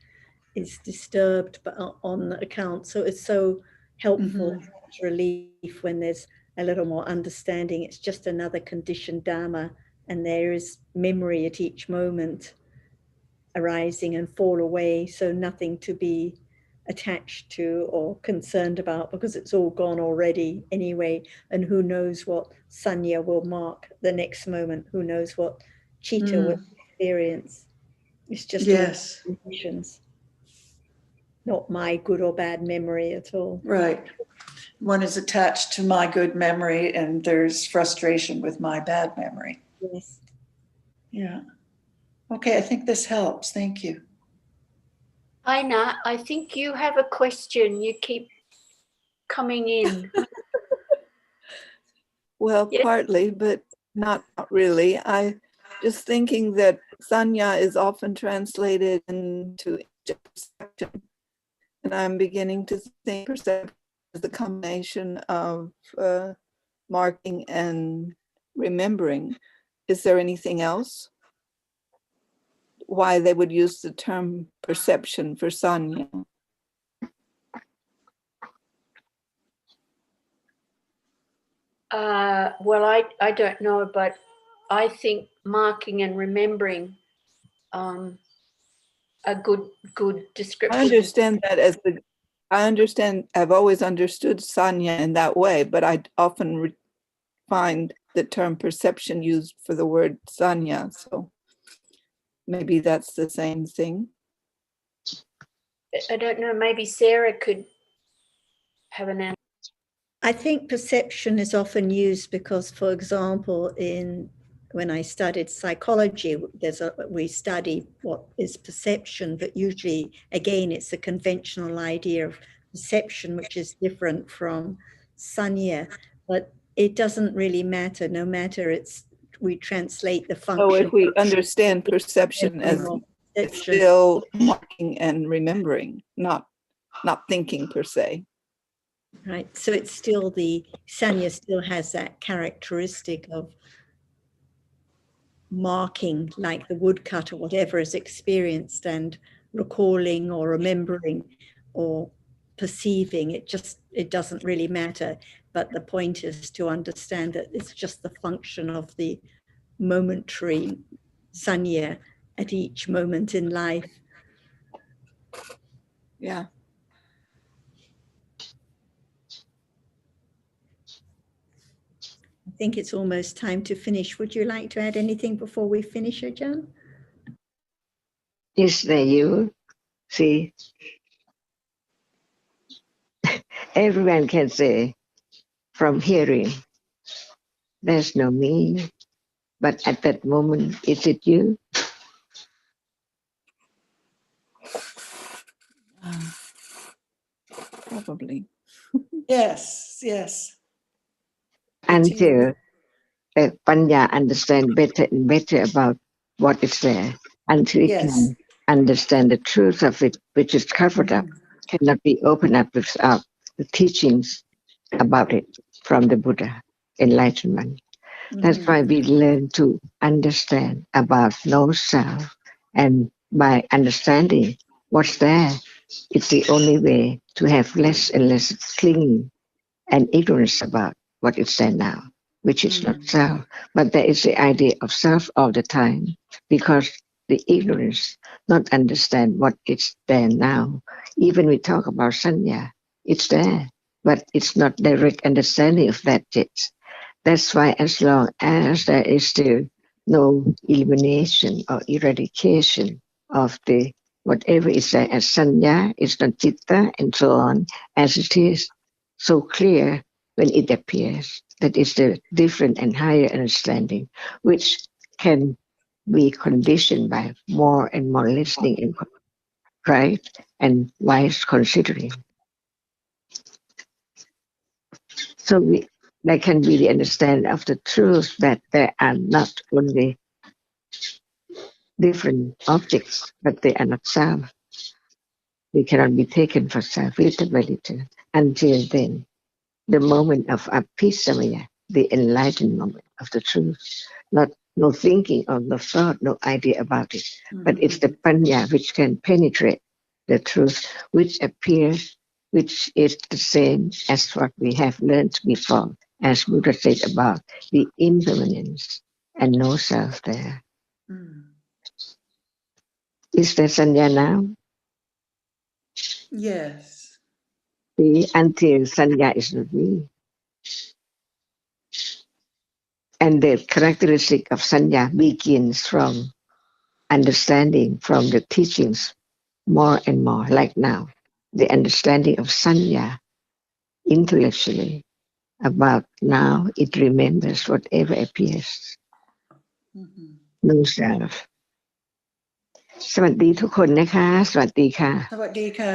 is disturbed but on account. So it's so helpful, relief when there's a little more understanding. It's just another conditioned Dhamma, and there is memory at each moment arising and fall away. So nothing to be attached to or concerned about, because it's all gone already anyway. And who knows what sanya will mark the next moment? Who knows what chitta will experience? It's just all conditions, not my good or bad memory at all. Right. One is attached to my good memory, and there's frustration with my bad memory. Yes. Yeah. Okay, I think this helps. Thank you. Aina, I think you have a question. You keep coming in. Well, Yes. partly, but not really. I just thinking that sanya is often translated into perception. And I'm beginning to think perception is the combination of marking and remembering. Is there anything else? Why they would use the term perception for sanya? Well, I don't know, but I think marking and remembering a good description. I understand that as the, I've always understood sanya in that way, but I often find the term perception used for the word sanya. So maybe that's the same thing. I don't know, maybe Sarah could have an answer. I think perception is often used because, for example, when I studied psychology, we study what is perception, but usually, again, it's a conventional idea of perception, which is different from sanya. But it doesn't really matter. No matter we translate the function. So if we understand perception as it's still marking and remembering, not thinking per se. Right. So it's still sanya still has that characteristic of marking, like the woodcut or whatever is experienced, and recalling or remembering or perceiving. It doesn't really matter. But the point is to understand that it's just the function of the momentary sanya at each moment in life. Yeah. I think it's almost time to finish. Would you like to add anything before we finish, Ajahn? Is there you? See, everyone can say from hearing, there's no me, but at that moment, is it you? Probably. Yes. Until the Panya understand better and better about what is there, until it can understand the truth of it, which is covered up, cannot be opened up without the teachings about it from the Buddha, enlightenment. That's why we learn to understand about no self, and by understanding what's there, it's the only way to have less and less clinging and ignorance about what is there now, which is not self. But there is the idea of self all the time, because the ignorance not understand what is there now. Even we talk about sanya, it's there, but it's not direct understanding of that yet. That's why as long as there is still no elimination or eradication of the whatever is there as sanya, it's not citta, and so on, as it is so clear when it appears, that is the different and higher understanding, which can be conditioned by more and more listening and right and wise considering. So there can be the understanding of the truth that there are not only different objects, but they are not self. They cannot be taken for self relative until then. The moment of apisamaya, the enlightened moment of the truth, not no thinking or no thought, no idea about it, but it's the panya which can penetrate the truth which appears, which is the same as what we have learned before, as Buddha said about the impermanence and no self there. Mm. Is there sanya now? Yes. See, until sanya is not me. And the characteristic of sanya begins from understanding, from the teachings more and more, like now. The understanding of sanya intellectually about now it remembers whatever appears. Mhm. No self. สวัสดีทุกคนนะคะ สวัสดีค่ะ สวัสดีค่ะ